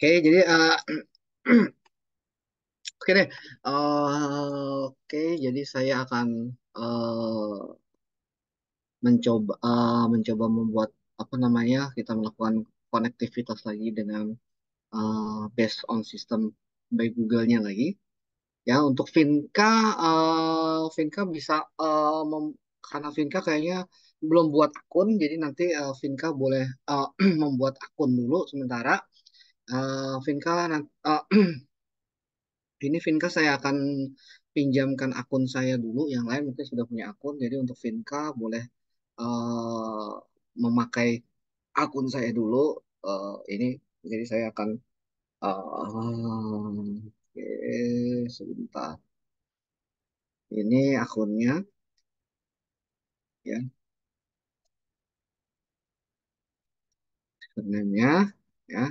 Oke, jadi oke deh. Oke, jadi saya akan mencoba membuat apa namanya kita melakukan konektivitas lagi dengan based on sistem by Google-nya lagi. Ya, untuk Vinka, Vinka bisa karena Vinka kayaknya belum buat akun, jadi nanti Vinka boleh membuat akun dulu sementara. Vinka ini Vinka saya akan pinjamkan akun saya dulu. Yang lain mungkin sudah punya akun. Jadi untuk Vinka boleh eh, memakai akun saya dulu. Ini jadi saya akan oke, sebentar. Ini akunnya ya, username-nya ya.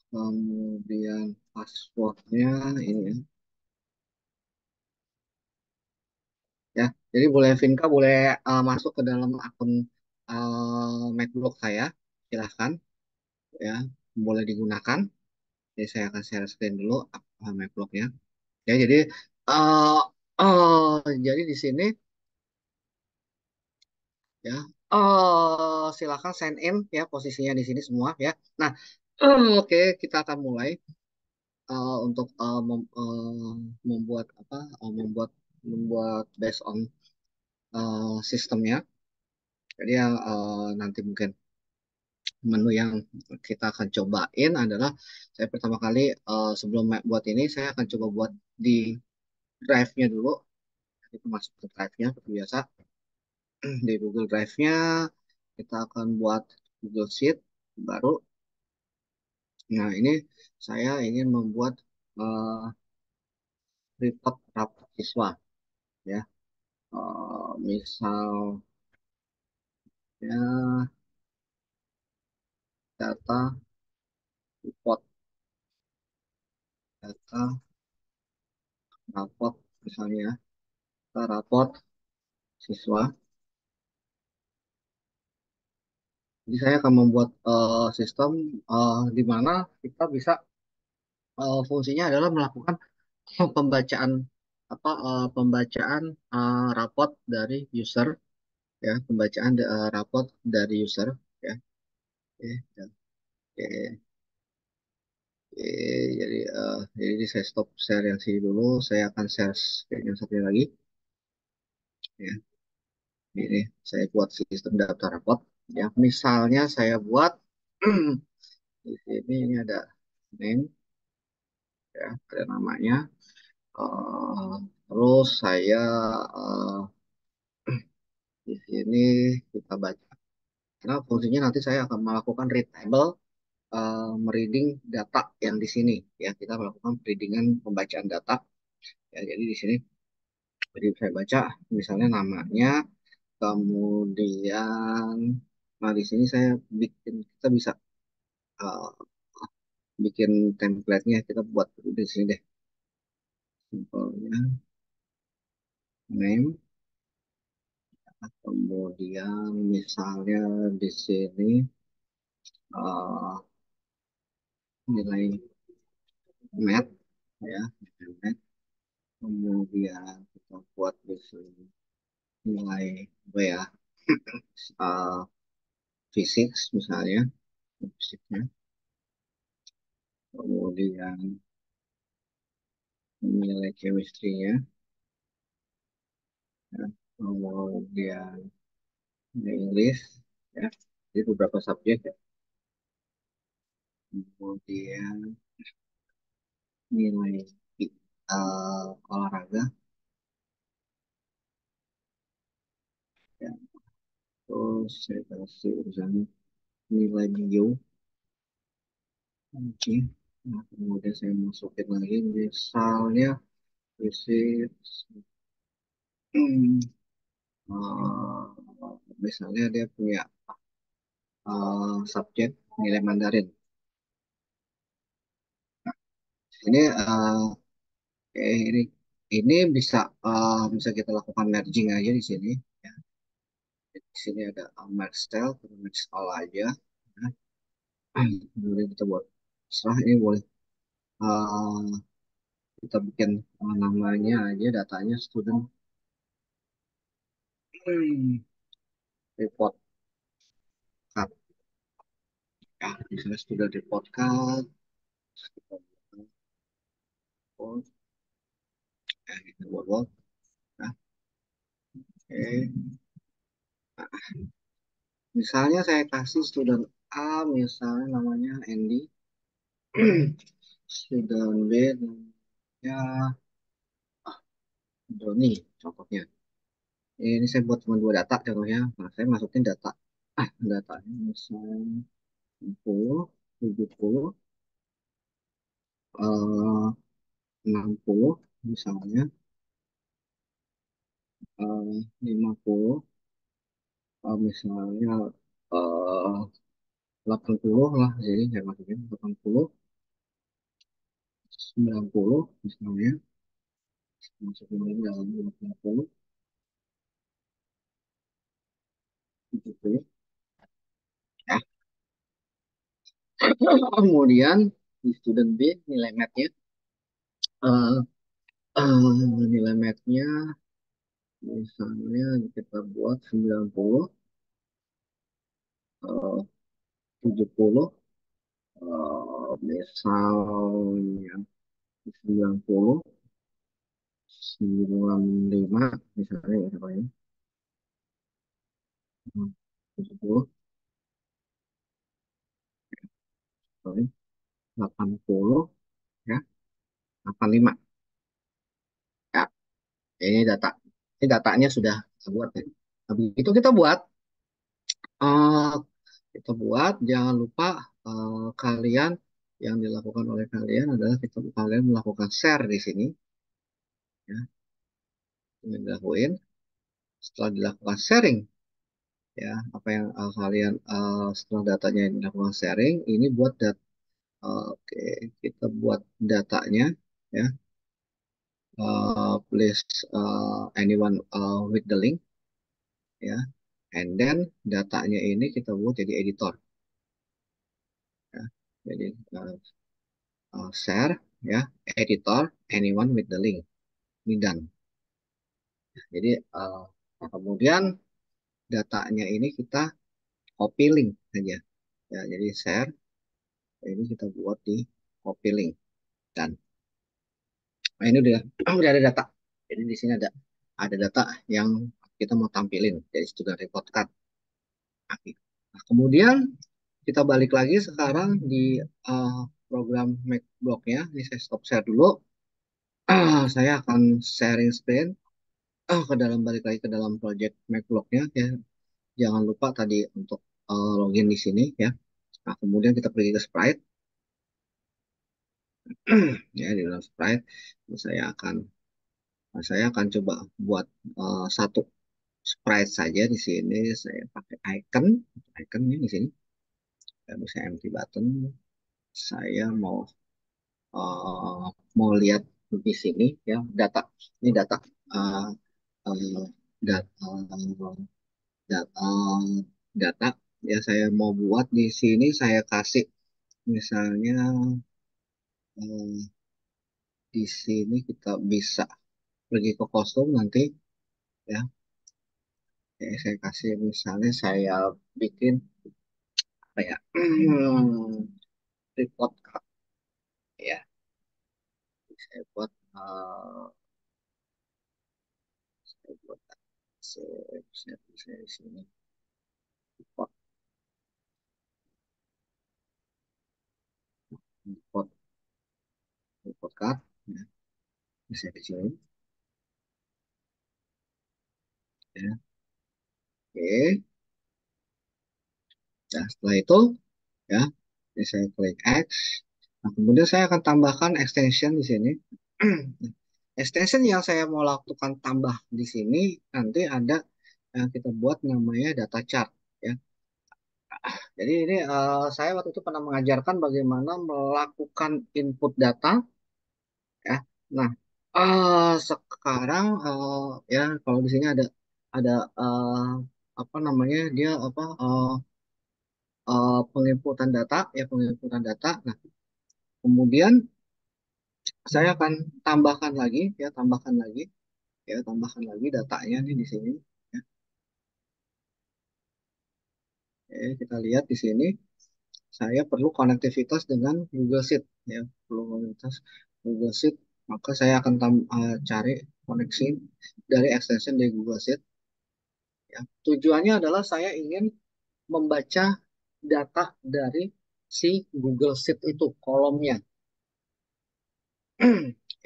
Kemudian passwordnya ini ya. Ya, jadi boleh Vinka boleh masuk ke dalam akun MacBook saya. Silahkan ya, boleh digunakan. Jadi saya akan share screen dulu MacBook-nya. Ya, uh, jadi di sini ya, silakan sign in ya, posisinya di sini semua ya. Nah, oke, kita akan mulai untuk membuat apa? Membuat membuat based on sistemnya. Jadi yang nanti mungkin menu yang kita akan cobain adalah saya pertama kali sebelum buat ini saya akan coba buat di drive-nya dulu. Itu masuk ke drive-nya seperti biasa. Di Google Drive-nya kita akan buat Google Sheet baru. Nah, ini saya ingin membuat eh, report rapat siswa ya. Misal ya data report data raport misalnya data raport siswa. Jadi saya akan membuat sistem di mana kita bisa fungsinya adalah melakukan pembacaan pembacaan raport dari user ya, pembacaan raport dari user ya. Oke, ya, oke, oke. Jadi saya stop share yang sini dulu, saya akan share yang satu lagi ya. Ini saya buat sistem daftar raport ya. Misalnya saya buat di sini ini ada name ya, ada namanya. Eh, Terus saya eh, di sini kita baca. Karena fungsinya nanti saya akan melakukan read table, mereading data yang di sini. Ya, kita melakukan readingan pembacaan data. Ya, jadi di sini, jadi saya baca misalnya namanya, kemudian, nah di sini saya kita bisa eh, bikin template-nya. Kita buat di sini deh, simpelnya name. Kemudian misalnya di sini eh, nilai math ya, nilai math. Kemudian kita buat di sini nilai apa ya, eh, fisik misalnya, fisiknya. Kemudian nilai chemistry-nya ya. Kemudian nilai English ya, jadi beberapa subjek ya. Kemudian nilai olahraga ya. Terus saya kasih urusan nilai bio. Oke. Nah, kemudian saya masukin lagi misalnya fisik, hmm, misalnya dia punya subjek nilai Mandarin. Ini ini Ini bisa kita lakukan merging aja di sini. Ya. Di sini ada merge cell, kita merge all aja. Ya. Kemudian kita buat serah ini boleh eh, kita bikin namanya aja datanya student report card. Ya, misalnya student report card. Kita buat, kita buat. Nah, oke. Misalnya saya kasih student A, misalnya namanya Andy, student B namanya Doni, contohnya. Ini saya buat cuma dua data contohnya. Nah, saya masukin data. Datanya misalnya 60, 70, 60, misalnya 50, misalnya eh, 80 lah. Jadi saya masukin 80, 90, misalnya. Masukin lagi dalam 50, 70. Ya. Kemudian di student B nilai matnya eh, nilai matnya misalnya kita buat 90, 70, misalnya 90, 95, misalnya ya apa ya, 70, sorry, 80, ya, 85. Ya, ini data. Ini datanya sudah kita buat ya. Habis itu eh, kita buat, jangan lupa kalian yang dilakukan oleh kalian adalah kalian melakukan share di sini, ya, ini dilakuin. Setelah dilakukan sharing, ya, apa yang kalian setelah datanya yang dilakukan sharing, ini buat oke, kita buat datanya, ya, please anyone with the link, ya, and then datanya ini kita buat jadi editor, ya, jadi share, ya, editor anyone with the link, ini done. Jadi kemudian datanya ini kita copy link saja, ya, jadi share ini kita buat di copy link dan nah, ini udah udah ada data. Jadi di sini ada data yang kita mau tampilin dari student report card. Nah, kemudian kita balik lagi sekarang di program Macblock-nya. Ini saya stop share dulu. Saya akan sharing screen ke dalam balik lagi ke dalam project Macblock-nya ya. Jangan lupa tadi untuk login di sini ya. Nah, kemudian kita pergi ke Sprite ya, di dalam Sprite saya akan coba buat satu sprite saja di sini. Saya pakai iconnya di sini. Saya bisa empty button. Saya uh, mau lihat di sini ya, data. Ini data uh, uh, data data data ya, saya mau buat di sini. Saya kasih misalnya uh, di sini kita bisa pergi ke kostum nanti ya. Saya kasih misalnya saya bikin apa ya, report card ya. Saya buat saya buat saya di sini report report report card ya. Bisa di sini ya. Oke, nah setelah itu ya, ini saya klik X. Nah, kemudian saya akan tambahkan extension di sini. Extension yang saya mau lakukan tambah di sini nanti ada yang kita buat namanya data chart ya. Jadi ini saya waktu itu pernah mengajarkan bagaimana melakukan input data ya. Nah, Sekarang ya kalau di sini ada apa namanya dia apa penginputan data ya penginputan data. Nah kemudian saya akan tambahkan lagi ya tambahkan lagi datanya nih di sini. Ya. Oke, kita lihat di sini saya perlu konektivitas dengan Google Sheet ya perlu konektivitas Google Sheet maka saya akan cari koneksi dari extension dari Google Sheet ya. Tujuannya adalah saya ingin membaca data dari si Google Sheet itu kolomnya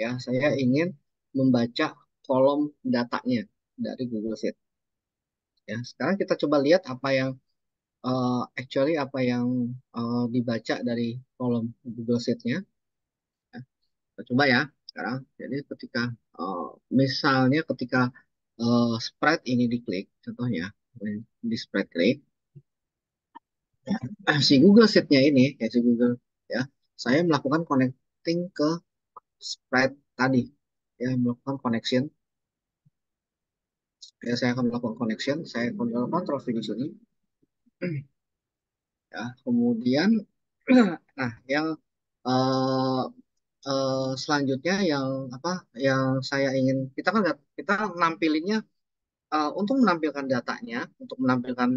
ya saya ingin membaca kolom datanya dari Google Sheet ya sekarang kita coba lihat apa yang apa yang dibaca dari kolom Google Sheet-nya. Ya, kita coba ya sekarang. Jadi ketika eh, misalnya ketika spread ini diklik, contohnya di spread klik, si Google Sheet-nya ini, ya si Google, ya, saya melakukan connecting ke spread tadi, ya melakukan connection. Ya, saya akan melakukan connection, saya kontrol V di sini, ya. Kemudian, nah yang eh, selanjutnya yang apa yang saya ingin kita nampilinnya untuk menampilkan datanya untuk menampilkan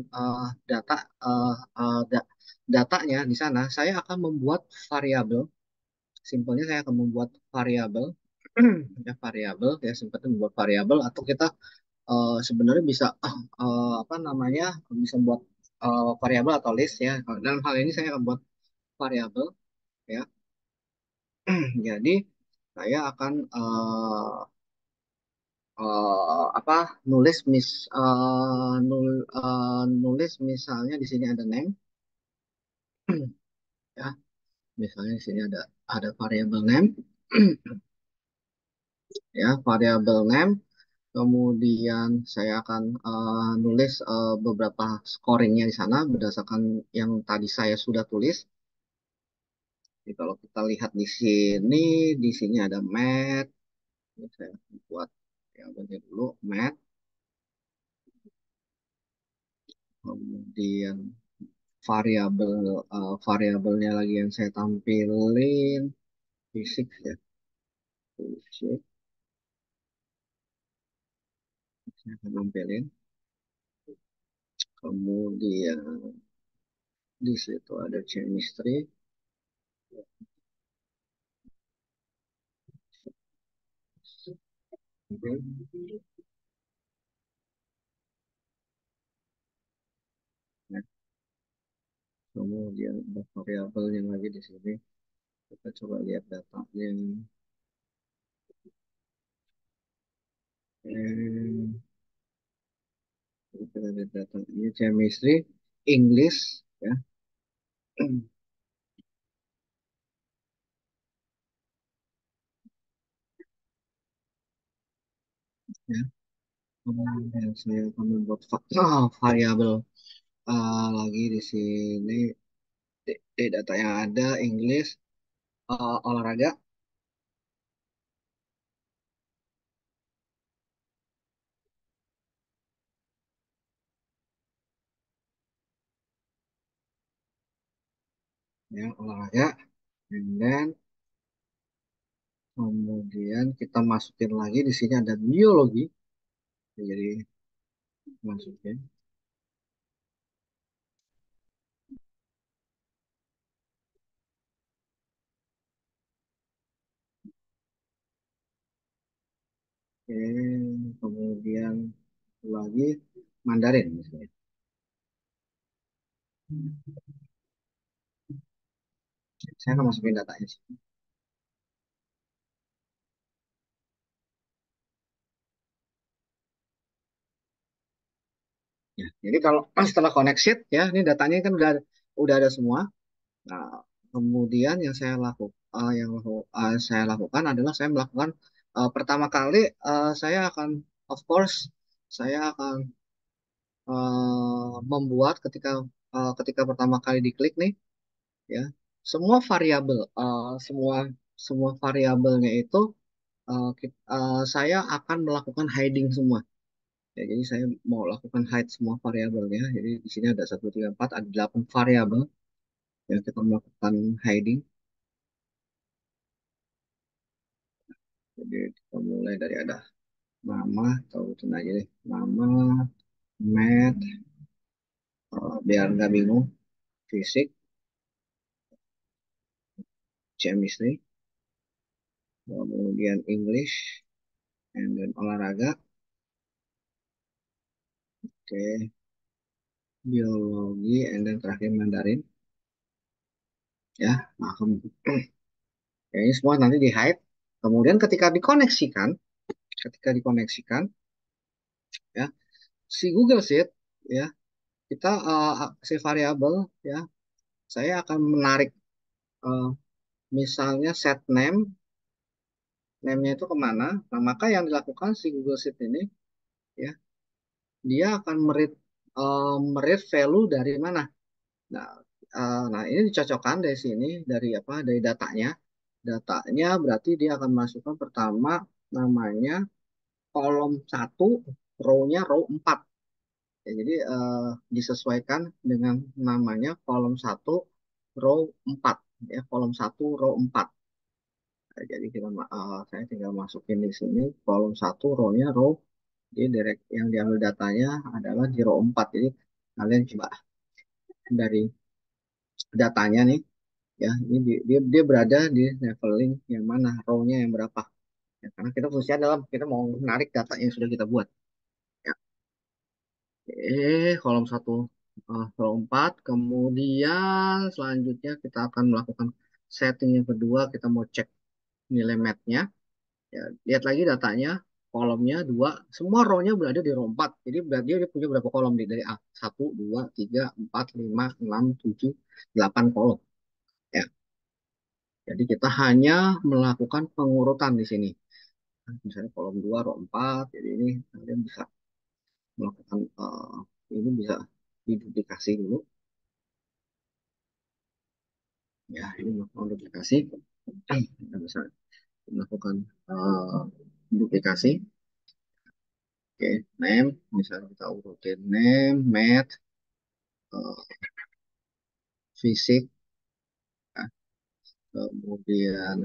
data eh, eh, da- datanya di sana saya akan membuat variabel simpelnya saya akan membuat variabel ya variabel ya simpelnya membuat variabel atau kita sebenarnya bisa apa namanya bisa buat variabel atau list ya dalam hal ini saya akan buat variabel ya jadi saya akan apa nulis misalnya di sini ada name ya misalnya di sini ada variabel name ya variabel name kemudian saya akan nulis beberapa scoringnya di sana berdasarkan yang tadi saya sudah tulis. Jadi kalau kita lihat di sini ada math. Ini saya buat ya bentar dulu math. Kemudian variabelnya lagi yang saya tampilin fisik ya fisik saya akan tampilin kemudian di situ ada chemistry ya, kemudian ada variabelnya lagi di sini kita coba lihat datanya eh, kita lihat datanya chemistry English ya ya kemudian saya akan membuat variabel lagi di sini di data yang ada English olahraga ya olahraga and then kemudian kita masukin lagi di sini ada biologi jadi masukin oke kemudian lagi Mandarin misalnya saya akan masukin datanya sih ya jadi kalau setelah connected ya ini datanya kan udah ada semua. Nah, kemudian yang saya lakukan adalah saya melakukan pertama kali saya akan of course saya akan membuat ketika pertama kali diklik nih ya semua variabel semua semua variabelnya itu saya akan melakukan hiding semua. Ya, jadi saya mau lakukan hide semua variabelnya. Jadi di sini ada satu 3 4 ada 8 variabel yang kita melakukan hiding. Jadi kita mulai dari ada nama atau itu aja deh. Nama, math, biar nggak bingung, fisik, chemistry, kemudian English, and then olahraga, oke, biologi, and then terakhir Mandarin. Ya, paham. Ya, ini semua nanti di hide. Kemudian ketika dikoneksikan, ya, si Google Sheet, ya, kita si variabel, ya, saya akan menarik eh, misalnya set name-nya itu kemana. Nah, maka yang dilakukan si Google Sheet ini, ya, dia akan meread value dari mana. Nah, nah, ini dicocokkan dari sini, dari apa? Dari datanya. Datanya berarti dia akan masukkan pertama namanya kolom satu, row-nya row 4. Ya, jadi disesuaikan dengan namanya kolom satu row 4. Ya, kolom satu row 4. Nah, jadi saya tinggal masukin di sini kolom satu row-nya row. Jadi direct yang diambil datanya adalah di row 4. Jadi kalian coba dari datanya nih, ya, ini dia berada di leveling yang mana, row-nya yang berapa. Ya, karena kita fungsinya adalah kita mau menarik data yang sudah kita buat. Ya. Kolom satu, row 4. Kemudian selanjutnya kita akan melakukan setting yang kedua. Kita mau cek nilai match-nya. Ya, lihat lagi datanya, kolomnya 2. Semua row-nya berada di row 4. Jadi berarti dia punya berapa kolom nih? Dari A. 1, 2, 3, 4, 5, 6, 7, 8 kolom. Ya, jadi kita hanya melakukan pengurutan di sini. Misalnya kolom 2 row 4. Jadi ini kalian bisa melakukan ini bisa diduplikasi dulu. Ya, ini melakukan duplikasi. Kita bisa melakukan duplikasi. Oke, name. Misalnya kita urutin name, math, eh, fisik, ya. Kemudian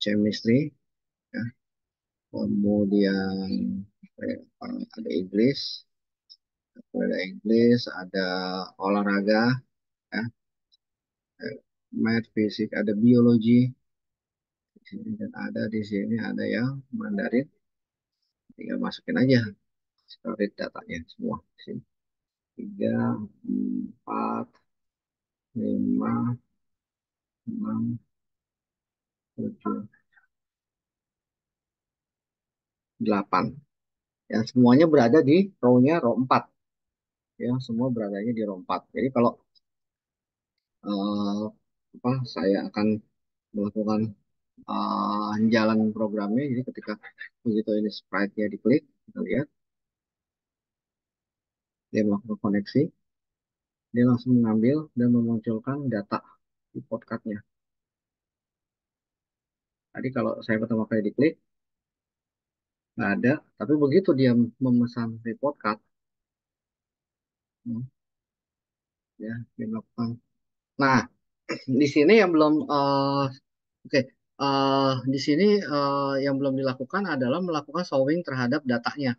chemistry, ya. Kemudian ada English, ada olahraga, ya. Math, fisik, ada biologi, di sini dan ada di sini ada yang Mandarin. Tinggal masukin aja storage datanya semua di sini. 3, 4, 5, 6, 7, 8. Ya, semuanya berada di row-nya row 4. Ya, semua beradanya di row 4. Jadi kalau eh, saya akan melakukan jalan programnya, jadi ketika begitu ini sprite-nya diklik, kita lihat dia melakukan koneksi, dia langsung mengambil dan memunculkan data di podcast-nya. Tadi kalau saya pertama kali diklik, nggak ada, tapi begitu dia memesan report card, hmm, ya, dia melakukan. Nah, di sini yang belum, oke, di sini yang belum dilakukan adalah melakukan solving terhadap datanya.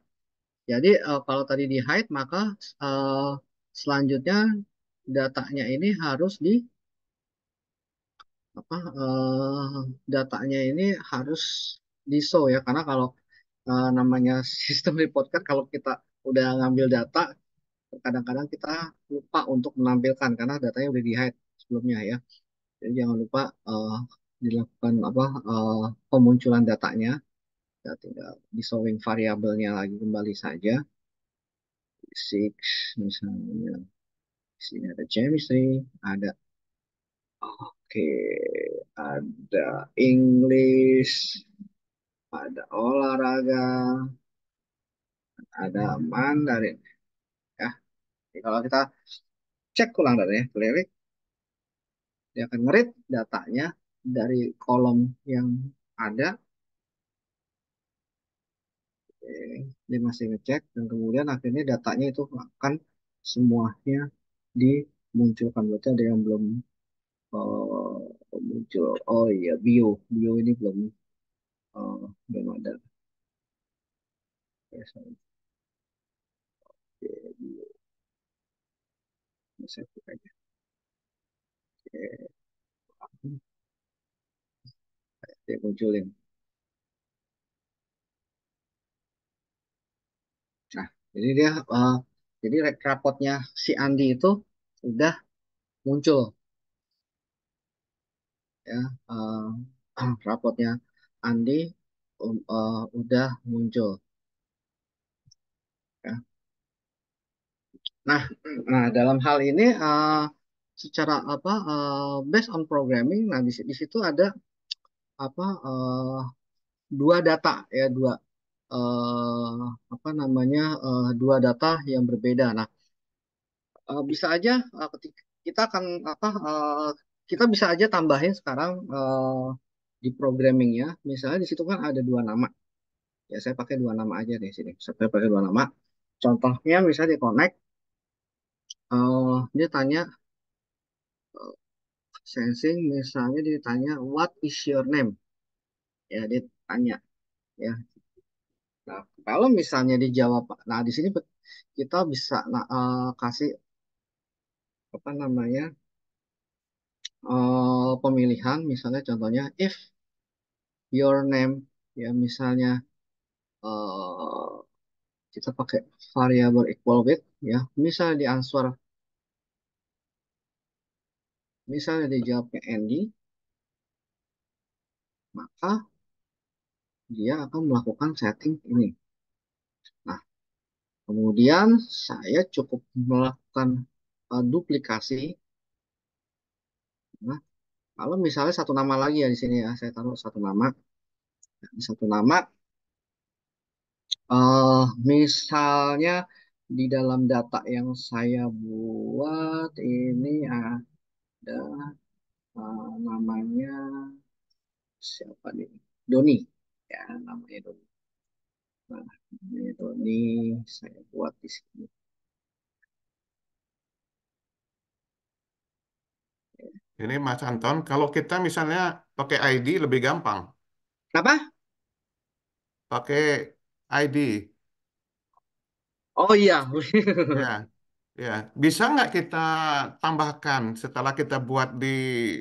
Jadi kalau tadi di hide, maka eh, selanjutnya datanya ini harus apa? Datanya ini harus di show ya, karena kalau namanya sistem report kan, kalau kita udah ngambil data, kadang-kadang kita lupa untuk menampilkan karena datanya udah di hide sebelumnya ya. Jadi jangan lupa dilakukan pemunculan datanya. Ya, tinggal di showing variabelnya lagi kembali saja. Six misalnya. Di sini ada chemistry, ada oke, ada English, ada olahraga, ada Mandarin. Ya, jadi kalau kita cek ulang datanya, keliling, dia akan ngerit datanya dari kolom yang ada Dia masih ngecek dan kemudian akhirnya datanya itu akan semuanya dimunculkan. Berarti ada yang belum muncul. Oh iya, bio ini belum ada. Oke, bio. Saya buka aja. Oke, dia munculin. Nah, jadi dia jadi rapotnya si Andi itu udah muncul ya. Rapotnya Andi udah muncul ya. Nah, dalam hal ini secara apa based on programming, nah di situ ada apa dua data ya apa namanya dua data yang berbeda. Nah, bisa aja ketika kita akan apa kita bisa aja tambahin sekarang di programmingnya, misalnya di situ kan ada dua nama. Ya saya pakai dua nama aja di sini. Saya pakai dua nama. Contohnya misalnya di connect, dia tanya sensing, misalnya ditanya what is your name, ya dia tanya ya. Nah, kalau misalnya dijawab, nah di sini kita bisa kasih apa namanya pemilihan, misalnya contohnya if your name, ya misalnya eh, kita pakai variabel equal with, ya misalnya di answer, misalnya dijawabnya Andy, maka dia akan melakukan setting ini. Nah, kemudian saya cukup melakukan duplikasi. Nah, kalau misalnya satu nama lagi ya di sini ya, saya taruh satu nama. Satu nama, misalnya di dalam data yang saya buat ini ada namanya siapa nih? Doni. Ya, namanya Doni. Nah, namanya Doni saya buat di sini. Ini Mas Anton, kalau kita misalnya pakai ID lebih gampang. Apa? Pakai ID, Oh iya. ya, ya. Bisa nggak kita tambahkan setelah kita buat di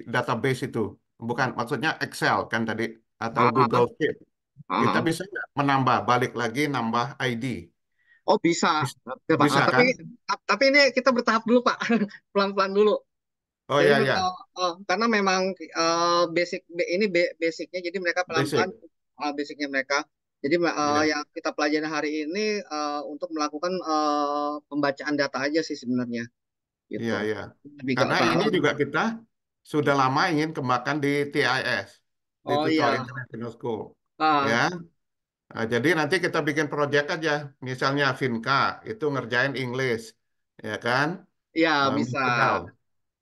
database itu? Bukan, maksudnya Excel kan tadi, atau Ah, ah, Google Sheet. Kita ah. bisa nggak menambah, balik lagi nambah ID? Oh bisa. Bisa, Ya, Pak. bisa Tapi kan? ini kita bertahap dulu Pak, pelan-pelan dulu. Oh Jadi ya, ya, karena memang ini basicnya, jadi mereka pelan-pelan basic. basicnya mereka. Jadi Ya, yang kita pelajari hari ini untuk melakukan pembacaan data aja sih sebenarnya gitu. iya, iya. Lebih gak Karena ini juga kita sudah lama ingin kembangkan di TIS, di Oh Tutor iya. International School. Ya, Ah, nah, jadi nanti kita bikin project aja, misalnya Vinka itu ngerjain English, ya kan? iya bisa.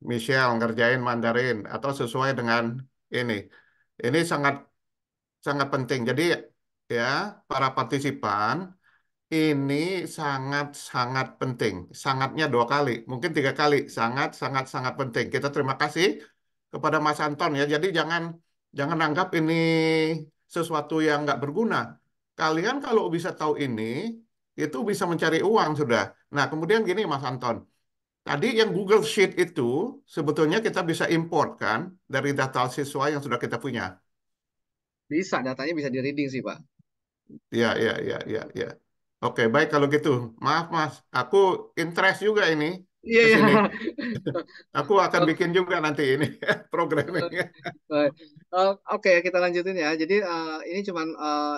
Michelle ngerjain Mandarin atau sesuai dengan ini. Ini sangat sangat penting. Jadi ya para partisipan ini sangat sangat penting. Sangatnya dua kali, mungkin tiga kali. Sangat sangat sangat penting. Kita terima kasih kepada Mas Anton ya. Jadi jangan jangan anggap ini sesuatu yang nggak berguna. Kalian kalau bisa tahu ini, itu bisa mencari uang sudah. Nah, kemudian gini Mas Anton, tadi yang Google Sheet itu sebetulnya kita bisa import kan dari data siswa yang sudah kita punya. Bisa, datanya bisa di reading sih Pak. Ya, ya, ya, ya, ya. Oke, baik kalau gitu. Maaf Mas, aku interest juga ini Iya, ke iya. sini. Aku akan bikin juga nanti ini programming. Baik. Oke, kita lanjutin ya. Jadi ini cuman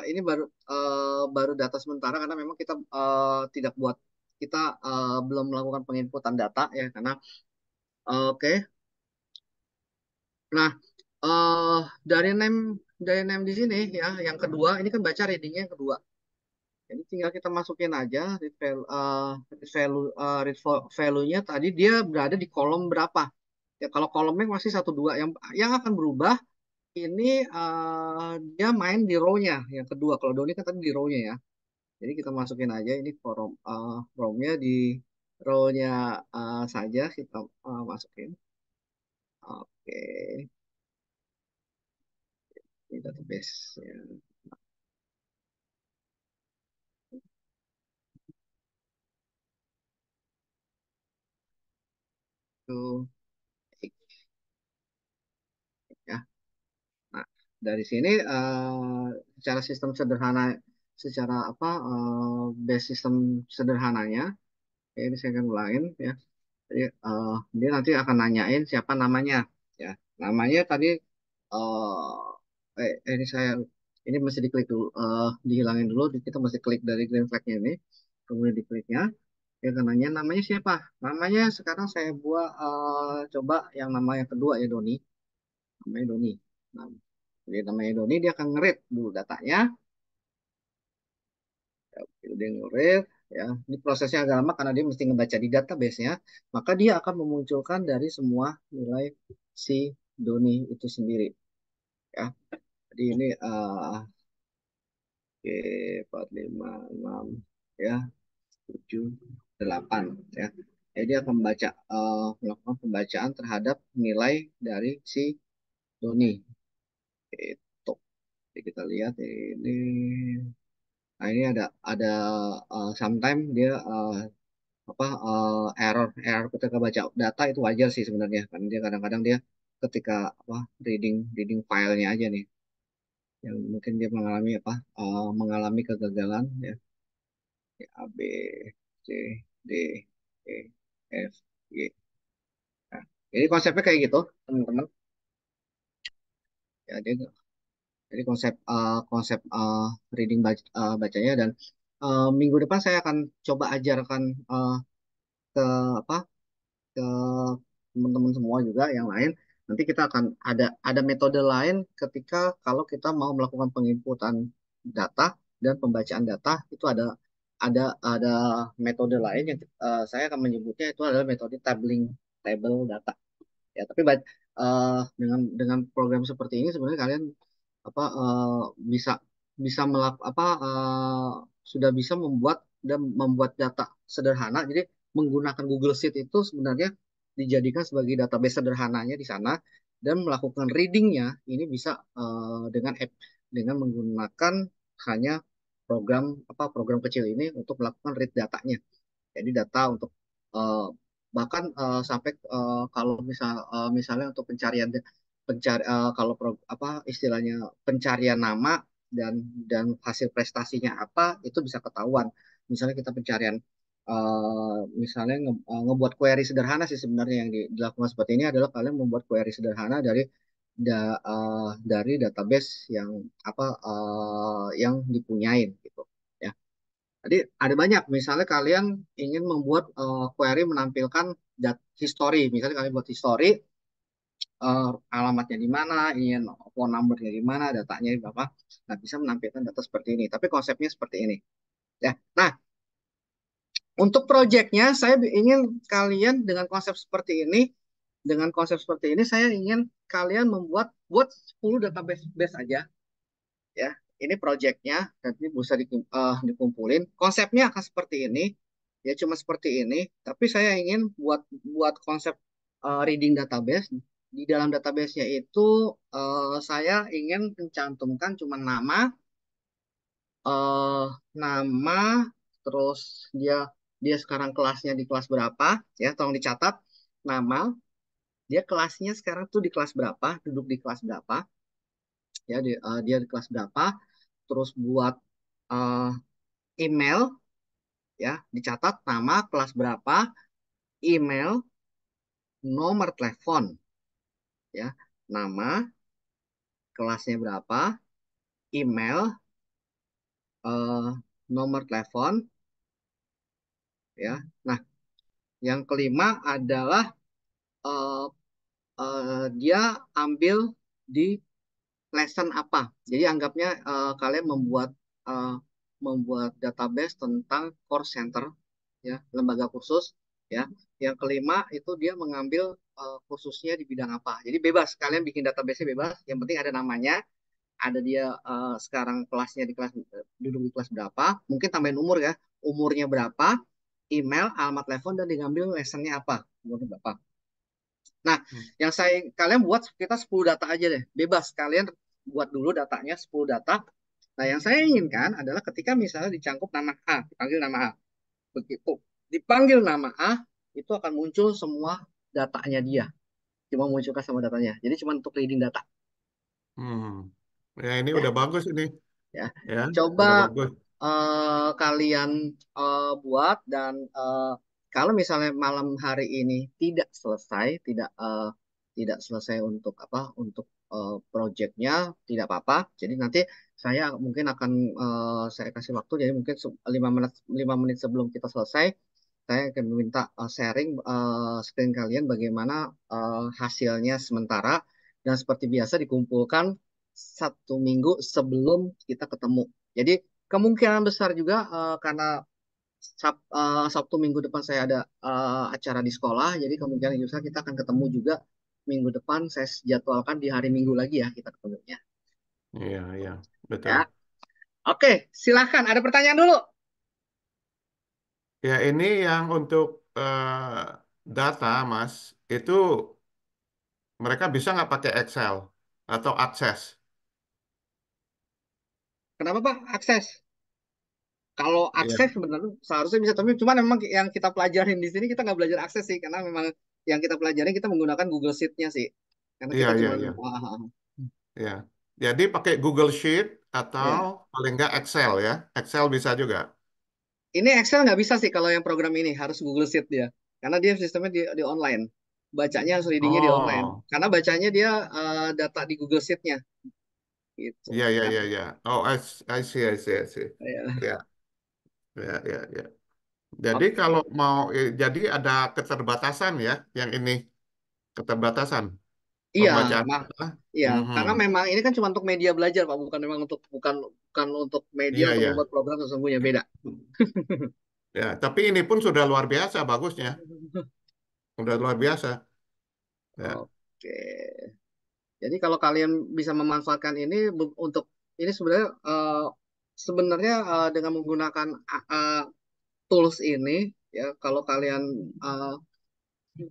ini baru data sementara karena memang kita tidak buat kita belum melakukan penginputan data ya karena oke. Nah, eh dari name di sini ya, yang kedua ini kan baca readingnya yang kedua. Jadi tinggal kita masukin aja read value-nya tadi dia berada di kolom berapa. Ya kalau kolomnya masih satu dua, yang akan berubah ini dia main di row-nya yang kedua. Kalau Doni kan tadi di row-nya ya. Jadi kita masukin aja ini formnya di row-nya saja kita masukin. Oke, ini database ya. Itu ya. Nah, dari sini secara sistem sederhana, secara apa base sistem sederhananya, ya, ini saya akan ulangin ya. Jadi dia nanti akan nanyain siapa namanya, ya. Namanya tadi ini saya ini mesti diklik dulu, dihilangin dulu. Kita mesti klik dari green flag-nya ini, kemudian dikliknya. Dia akan nanya namanya siapa. Namanya sekarang saya buat coba yang nama yang kedua ya Doni. Namanya Doni. Nah, jadi namanya Doni dia akan ngerit dulu datanya. Ya, dia ngerit ya. Ini prosesnya agak lama karena dia mesti ngebaca di database-nya. Maka dia akan memunculkan dari semua nilai si Doni itu sendiri. Ya, jadi ini oke, 4, 5, 6, ya, 7, 8, ya. Jadi dia akan melakukan pembacaan terhadap nilai dari si Doni. Itu. Jadi kita lihat ini. Nah, ini ada sometime dia error error ketika baca data itu wajar sih sebenarnya. Karena dia kadang-kadang dia ketika reading reading filenya aja nih yang mungkin dia mengalami mengalami kegagalan ya. A B C D E F G. Nah, jadi konsepnya kayak gitu teman-teman. Ya, jadi konsep konsep reading bacanya dan minggu depan saya akan coba ajarkan ke apa ke teman-teman semua juga yang lain. Nanti kita akan ada metode lain ketika kalau kita mau melakukan penginputan data dan pembacaan data itu ada metode lain yang saya akan menyebutnya itu adalah metode table data. Ya, tapi dengan program seperti ini sebenarnya kalian bisa bisa sudah bisa membuat data sederhana. Jadi menggunakan Google Sheet itu sebenarnya dijadikan sebagai database sederhananya di sana dan melakukan readingnya ini bisa dengan menggunakan hanya program kecil ini untuk melakukan read datanya. Jadi data untuk eh, bahkan sampai kalau misalnya untuk kalau istilahnya pencarian nama dan hasil prestasinya apa itu bisa ketahuan. Misalnya kita pencarian misalnya ngebuat query sederhana sih sebenarnya yang dilakukan seperti ini adalah kalian membuat query sederhana dari database yang dipunyain gitu. Ya. Jadi ada banyak, misalnya kalian ingin membuat query menampilkan history, misalnya kalian buat history, alamatnya di mana, ingin phone numbernya di mana, datanya berapa, nah bisa menampilkan data seperti ini. Tapi konsepnya seperti ini, ya. Nah, untuk proyeknya saya ingin kalian dengan konsep seperti ini, saya ingin kalian buat 10 database base aja, ya. Ini proyeknya nanti bisa dikumpulin. Konsepnya akan seperti ini, ya cuma seperti ini. Tapi saya ingin buat buat konsep reading database. Di dalam database-nya itu saya ingin mencantumkan cuma eh, nama, terus dia dia sekarang kelasnya di kelas berapa, ya tolong dicatat nama, dia kelasnya sekarang tuh di kelas berapa, duduk di kelas berapa, ya dia di kelas berapa, terus buat eh, email ya dicatat nama kelas berapa, email, nomor telepon ya, nama, kelasnya berapa, email, eh, nomor telepon ya. Nah, yang kelima adalah eh, dia ambil di lesson apa. Jadi anggapnya kalian eh, membuat database tentang course center ya, lembaga kursus ya. Yang kelima itu dia mengambil khususnya di bidang apa. Jadi bebas, kalian bikin database bebas, yang penting ada namanya ada dia sekarang kelasnya di kelas duduk di kelas berapa, mungkin tambahin umur ya, umurnya berapa, email, alamat telepon dan diambil lessonnya apa, umurnya berapa. Nah, Hmm. yang saya kalian buat kita 10 data aja deh, bebas kalian buat dulu datanya 10 data. Nah, yang saya inginkan adalah ketika misalnya dicangkup nama A, dipanggil nama A, begitu dipanggil nama A itu akan muncul semua datanya dia, cuma munculkan sama datanya. Jadi cuma untuk reading data. Hmm. Ya ini Ya, udah bagus ini, ya. ya Coba udah bagus. kalian buat dan kalau misalnya malam hari ini tidak selesai, tidak selesai untuk apa, untuk proyeknya tidak apa-apa. Jadi nanti saya mungkin akan saya kasih waktu, jadi mungkin 5 menit sebelum kita selesai, saya akan meminta sharing screen kalian bagaimana hasilnya sementara dan seperti biasa dikumpulkan 1 minggu sebelum kita ketemu. Jadi kemungkinan besar juga karena Sabtu minggu depan saya ada acara di sekolah, jadi kemungkinan besar kita akan ketemu juga minggu depan. Saya jadwalkan di hari Minggu lagi ya kita ketemunya. Iya, iya, betul. Ya, oke, silahkan. Ada pertanyaan dulu. Ya ini yang untuk data, Mas, itu mereka bisa nggak pakai Excel atau akses? Kenapa Pak? Akses. Kalau Iya, akses sebenarnya seharusnya bisa, tapi cuma memang yang kita pelajarin di sini kita nggak belajar akses sih, karena memang yang kita pelajari kita menggunakan Google Sheet-nya sih. Karena iya, kita iya, cuma iya, iya. Jadi pakai Google Sheet atau ya. paling nggak Excel ya. Excel bisa juga. Ini Excel nggak bisa sih kalau yang program ini harus Google Sheet dia, karena dia sistemnya di online. Bacanya harus readingnya di online, Oh, karena bacanya dia data di Google Sheet-nya gitu. iya, iya, Nah, iya, iya. Oh, I see, I see, I see. ya. Ya, ya, ya, ya. Jadi Oke. kalau mau, jadi ada keterbatasan ya, yang ini keterbatasan Iya, pembacaan mah, data. iya, Mhm. karena memang ini kan cuma untuk media belajar Pak, bukan memang bukan untuk media Iya, untuk iya. membuat program sesungguhnya beda. Ya, tapi ini pun sudah luar biasa bagusnya. Sudah luar biasa. Ya, Oke. Jadi kalau kalian bisa memanfaatkan ini untuk ini sebenarnya dengan menggunakan tools ini ya, kalau uh,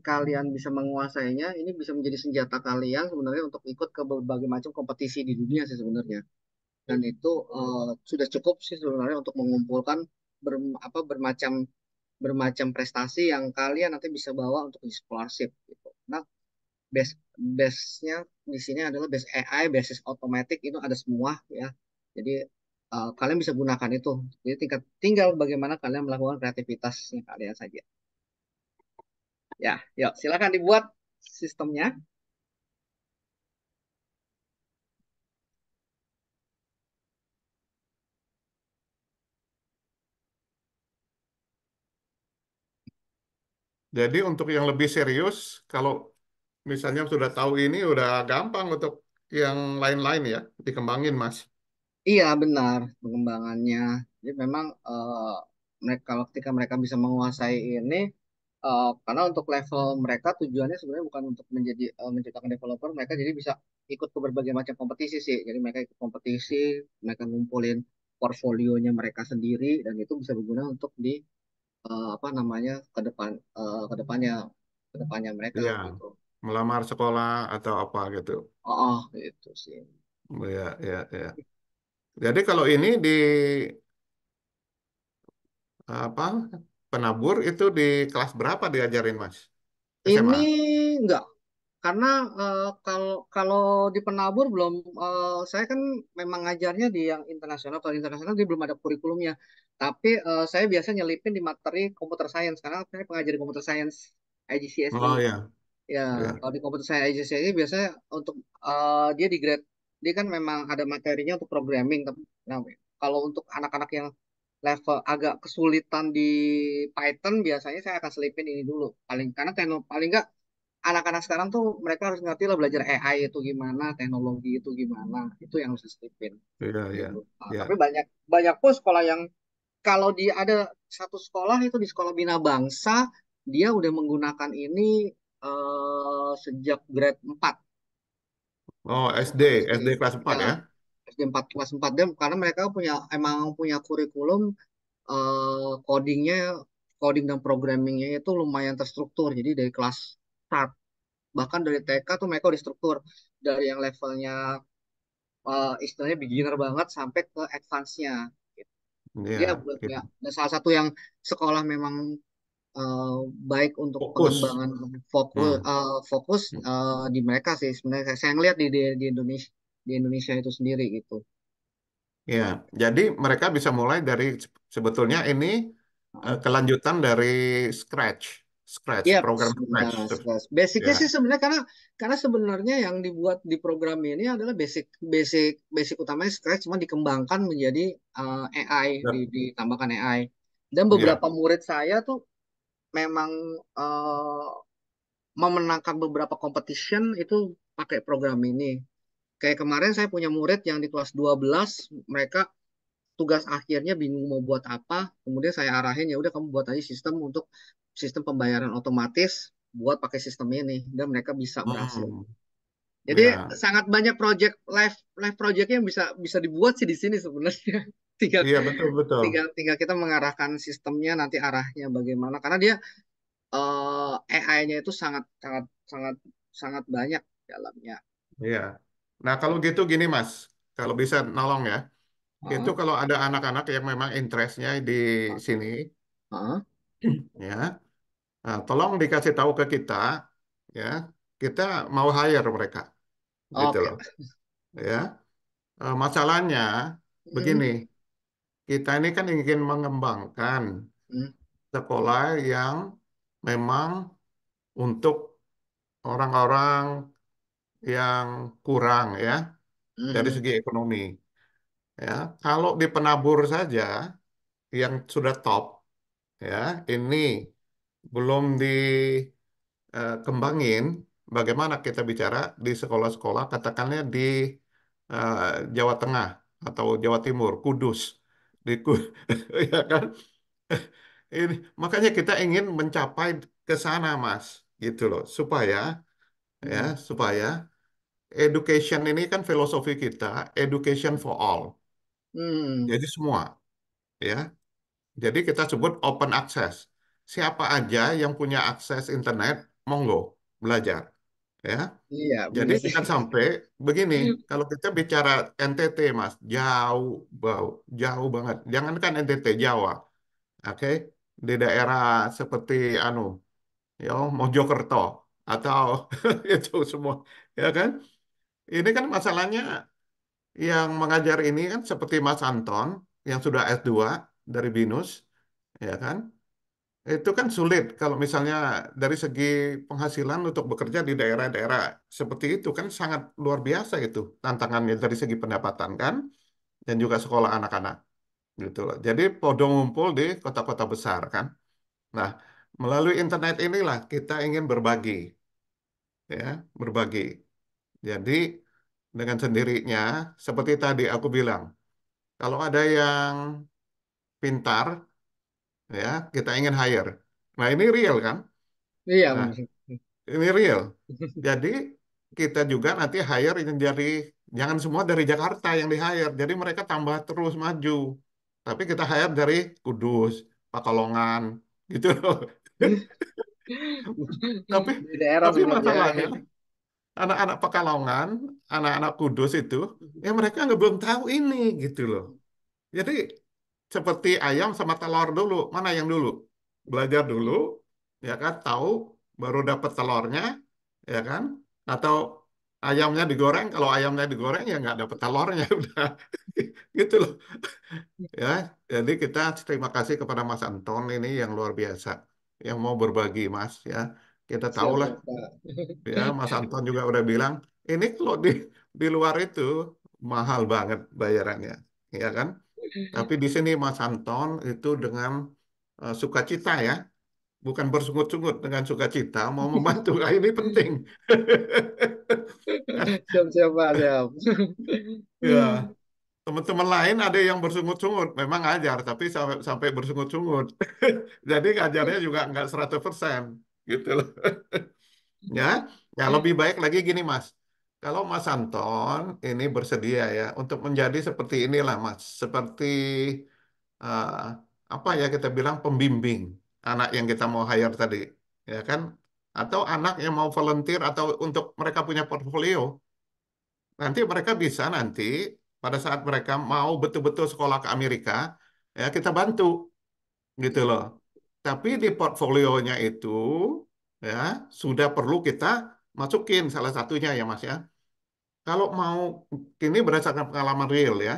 kalian bisa menguasainya, ini bisa menjadi senjata kalian sebenarnya untuk ikut ke berbagai macam kompetisi di dunia sih sebenarnya. Dan itu sudah cukup sih sebenarnya untuk mengumpulkan ber, bermacam bermacam prestasi yang kalian nanti bisa bawa untuk di scholarship gitu. Nah, base-nya di sini adalah base AI, basis otomatis itu ada semua ya. Jadi kalian bisa gunakan itu. Jadi tinggal bagaimana kalian melakukan kreativitasnya kalian saja. Ya, yuk silakan dibuat sistemnya. jadi untuk yang lebih serius, kalau misalnya sudah tahu ini, udah gampang untuk yang lain-lain ya, dikembangin, Mas. Iya benar pengembangannya. Jadi memang mereka kalau ketika mereka bisa menguasai ini, karena untuk level mereka tujuannya sebenarnya bukan untuk menciptakan developer, mereka jadi bisa ikut ke berbagai macam kompetisi sih. Jadi mereka ikut kompetisi, mereka ngumpulin portfolionya mereka sendiri dan itu bisa berguna untuk di apa namanya ke depannya mereka Iya, gitu. melamar sekolah atau apa gitu. Gitu sih. Ya, ya, ya. Jadi kalau ini di apa penabur itu di kelas berapa diajarin, Mas? Ini SMA. enggak. Karena kalau kalau di penabur belum, saya kan memang ngajarnya di yang internasional. Kalau internasional dia belum ada kurikulumnya. Tapi saya biasa nyelipin di materi komputer science karena saya pengajar komputer science IGCSE. Oh ya, Ya, ya, kalau di komputer science IGCSE biasanya untuk dia di grade dia kan memang ada materinya untuk programming. Tapi nah, kalau untuk anak-anak yang level agak kesulitan di Python biasanya saya akan selipin ini dulu. Karena paling nggak anak-anak sekarang tuh mereka harus ngerti lah belajar AI itu gimana, teknologi itu gimana, itu yang harus disipin ya, gitu. ya, Tapi ya. banyak banyak pun sekolah yang kalau dia ada satu sekolah itu di sekolah Bina Bangsa dia udah menggunakan ini sejak grade 4 Oh SD, untuk SD. SD kelas 4 Ya, ya. SD 4 kelas 4 dia karena mereka emang punya kurikulum codingnya, coding dan programmingnya itu lumayan terstruktur. Jadi dari kelas start, bahkan dari TK tuh mereka udah struktur dari yang levelnya istilahnya beginner banget sampai ke advance-nya. Dia Ya, ya, gitu. dan salah satu yang sekolah memang eh, baik untuk Fokus. pengembangan fokus Hmm. fokus di mereka sih sebenarnya saya ngeliat di Indonesia, di Indonesia itu sendiri gitu. Ya, jadi mereka bisa mulai dari sebetulnya ini kelanjutan dari scratch, scratch, Iya, program benar. scratch. Basicnya Ya, sih sebenarnya karena sebenarnya yang dibuat di program ini adalah basic basic basic utamanya Scratch, cuma dikembangkan menjadi AI, ya, ditambahkan AI. Dan ya. beberapa murid saya tuh memang eh, memenangkan beberapa competition itu pakai program ini. Kayak kemarin saya punya murid yang di kelas 12, mereka tugas akhirnya bingung mau buat apa, kemudian saya arahin ya udah kamu buat aja sistem untuk sistem pembayaran otomatis, buat pakai sistem ini dan mereka bisa berhasil. Hmm, Jadi ya, sangat banyak project live live project yang bisa dibuat sih di sini sebenarnya. tinggal iya betul betul. tinggal tinggal kita mengarahkan sistemnya nanti arahnya bagaimana karena dia AI-nya itu sangat sangat sangat sangat banyak dalamnya. Iya. Nah kalau gitu gini Mas, kalau bisa nolong ya, itu Heeh, kalau ada anak-anak yang memang interestnya di sini, heeh. ya, nah, tolong dikasih tahu ke kita, ya, kita mau hire mereka, gitu Oke. loh, ya. Masalahnya begini, Hmm, kita ini kan ingin mengembangkan hmm, sekolah yang memang untuk orang-orang yang kurang ya dari hmm, segi ekonomi. Ya, kalau di penabur saja yang sudah top, ya ini belum dikembangin. Bagaimana kita bicara di sekolah-sekolah, katakannya di eh, Jawa Tengah atau Jawa Timur, Kudus, ya kan? Ini makanya kita ingin mencapai ke sana, Mas, gitu loh, ya, hmm, supaya education ini kan filosofi kita, education for all. hmm. Jadi semua, ya. Jadi kita sebut open access. Siapa aja yang punya akses internet, monggo belajar, ya. Iya, Jadi benar sih. jangan sampai begini, kalau kita bicara NTT, Mas, jauh banget. Jangankan NTT, Jawa, oke? Di daerah seperti anu ya Mojokerto atau itu semua ya kan ini kan masalahnya yang mengajar ini kan seperti Mas Anton yang sudah S2 dari BINUS ya kan itu kan sulit kalau misalnya dari segi penghasilan untuk bekerja di daerah-daerah seperti itu kan sangat luar biasa itu tantangannya dari segi pendapatan kan dan juga sekolah anak-anak gitu loh. Jadi podo ngumpul di kota-kota besar kan. Nah, melalui internet inilah kita ingin berbagi ya, berbagi. Jadi dengan sendirinya, seperti tadi aku bilang, kalau ada yang pintar, ya kita ingin hire. Nah ini real kan? Iya, Nah benar. ini real. Jadi kita juga nanti hire yang dari, jangan semua dari Jakarta yang di hire. Jadi mereka tambah terus maju. Tapi kita hire dari Kudus, Pakalongan, gitu loh. Tapi Di daerah tapi sebenarnya. masalahnya anak-anak Pekalongan, anak-anak Kudus itu, ya mereka nggak belum tahu ini gitu loh. Jadi seperti ayam sama telur dulu, mana yang dulu? Belajar dulu, ya kan? Tahu, baru dapat telurnya, ya kan? Atau ayamnya digoreng, kalau ayamnya digoreng ya nggak dapat telurnya udah, gitu loh. Ya, jadi kita terima kasih kepada Mas Anton ini yang luar biasa, yang mau berbagi Mas, ya. Kita Siap, tahulah siap, Pak. ya Mas Anton juga udah bilang ini kalau di luar itu mahal banget bayarannya ya kan tapi di sini Mas Anton itu dengan sukacita ya bukan bersungut-sungut dengan sukacita mau membantu. Nah, ini penting. Siap, siap, Pak, siap. Ya teman-teman lain ada yang bersungut-sungut memang ngajar tapi sampai sampai bersungut-sungut jadi ngajarnya juga nggak 100% gitu loh ya ya lebih baik lagi gini Mas kalau Mas Anton ini bersedia ya untuk menjadi seperti inilah Mas, seperti eh, apa ya kita bilang pembimbing anak yang kita mau hire tadi, ya kan? Atau anak yang mau volunteer atau untuk mereka punya portfolio, nanti mereka bisa nanti pada saat mereka mau betul-betul sekolah ke Amerika, ya kita bantu gitu loh. Tapi di portfolionya itu ya sudah perlu kita masukin salah satunya ya Mas ya. Kalau mau ini berdasarkan pengalaman real ya.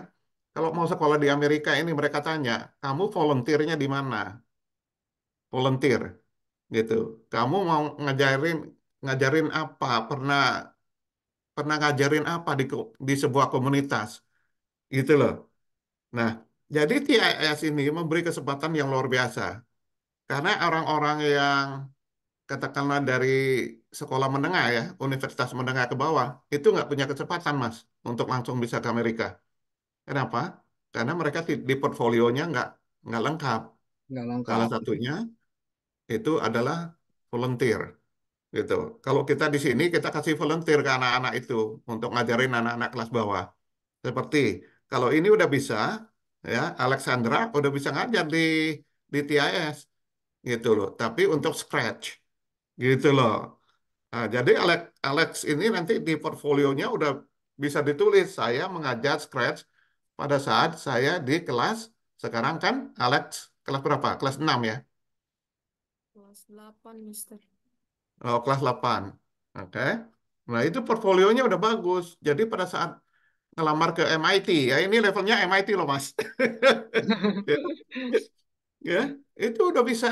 Kalau mau sekolah di Amerika ini mereka tanya, kamu volunteernya di mana? Volunteer gitu. Kamu mau ngajarin ngajarin apa? Pernah pernah ngajarin apa di sebuah komunitas gitu loh. Nah, jadi TIS ini memberi kesempatan yang luar biasa karena orang-orang yang katakanlah dari sekolah menengah ya, universitas menengah ke bawah, itu nggak punya kesempatan, Mas, untuk langsung bisa ke Amerika. Kenapa? Karena mereka di portfolionya nggak lengkap. Nggak Salah lengkap. satunya itu adalah volunteer, gitu. Kalau kita di sini, kita kasih volunteer ke anak-anak itu untuk ngajarin anak-anak kelas bawah. Seperti kalau ini udah bisa, ya Alexandra udah bisa ngajar di TIS, gitu loh. Tapi untuk scratch, gitu loh. Nah, jadi Alex, Alex ini nanti di portfolionya udah bisa ditulis saya mengajar Scratch pada saat saya di kelas sekarang kan Alex kelas berapa? Kelas 6 ya? Kelas 8, Mister. Oh, kelas 8. Oke. Nah, itu portfolionya udah bagus. Jadi pada saat ngelamar ke MIT, ya ini levelnya MIT loh, Mas. Ya, ya, itu udah bisa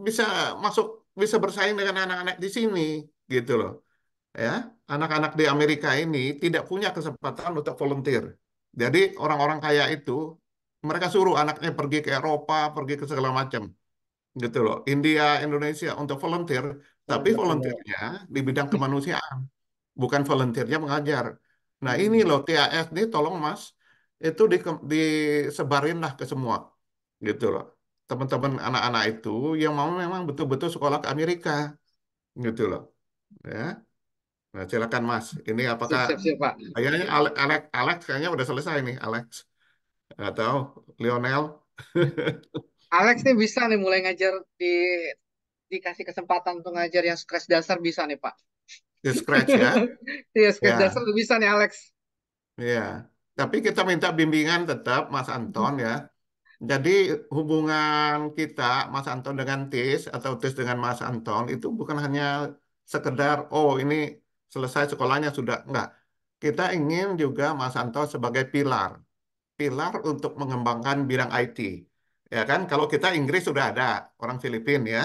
bisa masuk bisa bersaing dengan anak-anak di sini gitu loh. Ya, anak-anak di Amerika ini tidak punya kesempatan untuk volunteer. Jadi orang-orang kaya itu mereka suruh anaknya pergi ke Eropa, pergi ke segala macam, gitu loh. India, Indonesia untuk volunteer, tapi Volunteer semua. volunteernya di bidang kemanusiaan, bukan volunteernya mengajar. Nah ini Hmm. loh TAS nih, tolong Mas, itu disebarin lah ke semua, gitu loh. Teman-teman anak-anak itu yang mau memang betul-betul sekolah ke Amerika, gitu loh. Ya. Nah, silakan Mas. Ini apakah Siap, siap, siap, Pak. kayaknya Alex kayaknya udah selesai nih, Alex. Atau Lionel Alex nih bisa nih mulai ngajar dikasih kesempatan untuk ngajar yang scratch dasar bisa nih, Pak. di Scratch ya. Iya, scratch dasar Ya, tuh bisa nih Alex. ya. Tapi kita minta bimbingan tetap Mas Anton ya. Jadi hubungan kita Mas Anton dengan TIS atau TIS dengan Mas Anton itu bukan hanya sekedar oh ini selesai sekolahnya sudah enggak. Kita ingin juga Mas Anton sebagai pilar untuk mengembangkan bidang IT. Ya kan, kalau kita Inggris sudah ada, orang Filipina ya,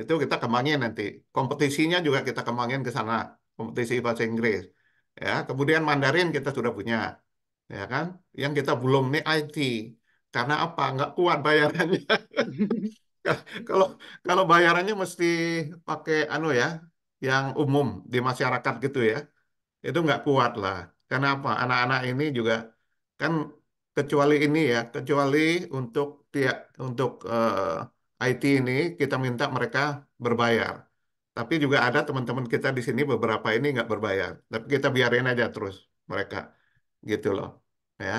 itu kita kembangin nanti. Kompetisinya juga kita kembangin ke sana, kompetisi bahasa Inggris. Ya, kemudian Mandarin kita sudah punya, ya kan? Yang kita belum nih IT. Karena apa? Nggak kuat bayarannya. Kalau kalau bayarannya mesti pakai anu ya, yang umum di masyarakat gitu ya itu nggak kuat lah. Karena apa? Anak-anak ini juga kan kecuali ini ya, kecuali untuk untuk IT ini kita minta mereka berbayar. Tapi juga ada teman-teman kita di sini beberapa ini nggak berbayar. Tapi kita biarin aja terus mereka gitu loh. Ya.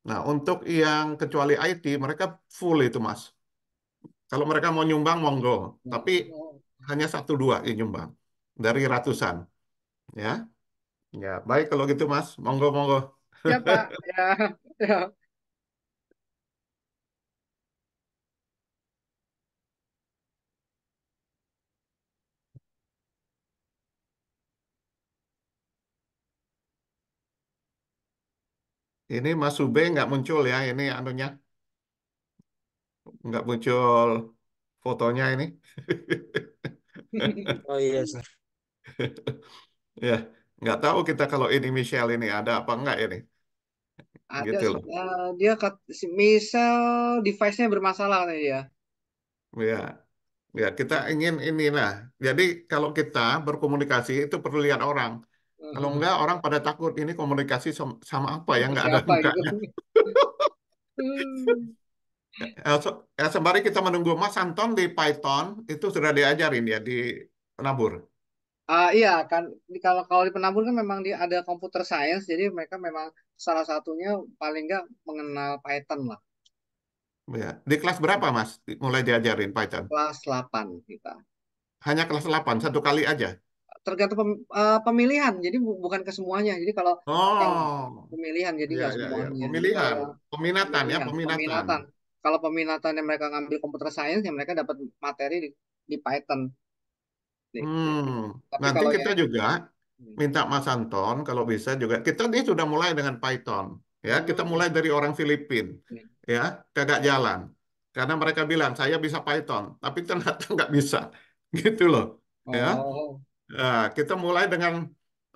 Nah, untuk yang kecuali IT mereka full itu Mas. Kalau mereka mau nyumbang monggo, tapi hanya satu dua yang nyumbang dari ratusan. Ya. Ya, baik kalau gitu Mas. Monggo, monggo. Ya, Pak. Ya. Ya. Ini Mas Sube nggak muncul ya, ini anunya nggak muncul fotonya ini. Oh iya, Sir. Ya, nggak tahu kita kalau ini Michelle ini ada apa enggak ini, Ada gitu sih. loh. Misal device-nya bermasalah katanya dia. Ya, ya kita ingin inilah. Jadi kalau kita berkomunikasi itu perlu lihat orang. Kalau enggak orang pada takut ini komunikasi sama apa ya nggak ada Siapa gitu. mukanya. Sembari kita menunggu Mas Anton di Python itu sudah diajarin ya di Penabur. Iya kan, kalau kalau di penambun kan memang dia ada computer science, jadi mereka memang salah satunya paling nggak mengenal Python lah. Ya. Di kelas berapa, Mas? Mulai diajarin Python? Kelas 8 kita. Hanya kelas 8 satu kali aja. Tergantung pemilihan, jadi bukan ke semuanya. Jadi kalau yang Oh, pemilihan, jadi ya, nggak ya, ya. semuanya. Jadi kalau Pemilihan, yang peminatan ya, pemilihan, peminatan. peminatan. Kalau peminatan yang mereka ngambil computer science, yang mereka dapat materi di Python. Gitu. Hmm, Tapi nanti kalau kita yang juga minta Mas Anton kalau bisa juga. Kita ini sudah mulai dengan Python, ya. Kita hmm, mulai dari orang Filipina, ya, kagak jalan. Karena mereka bilang saya bisa Python, tapi ternyata nggak bisa, gitu loh, ya. oh, Nah, kita mulai dengan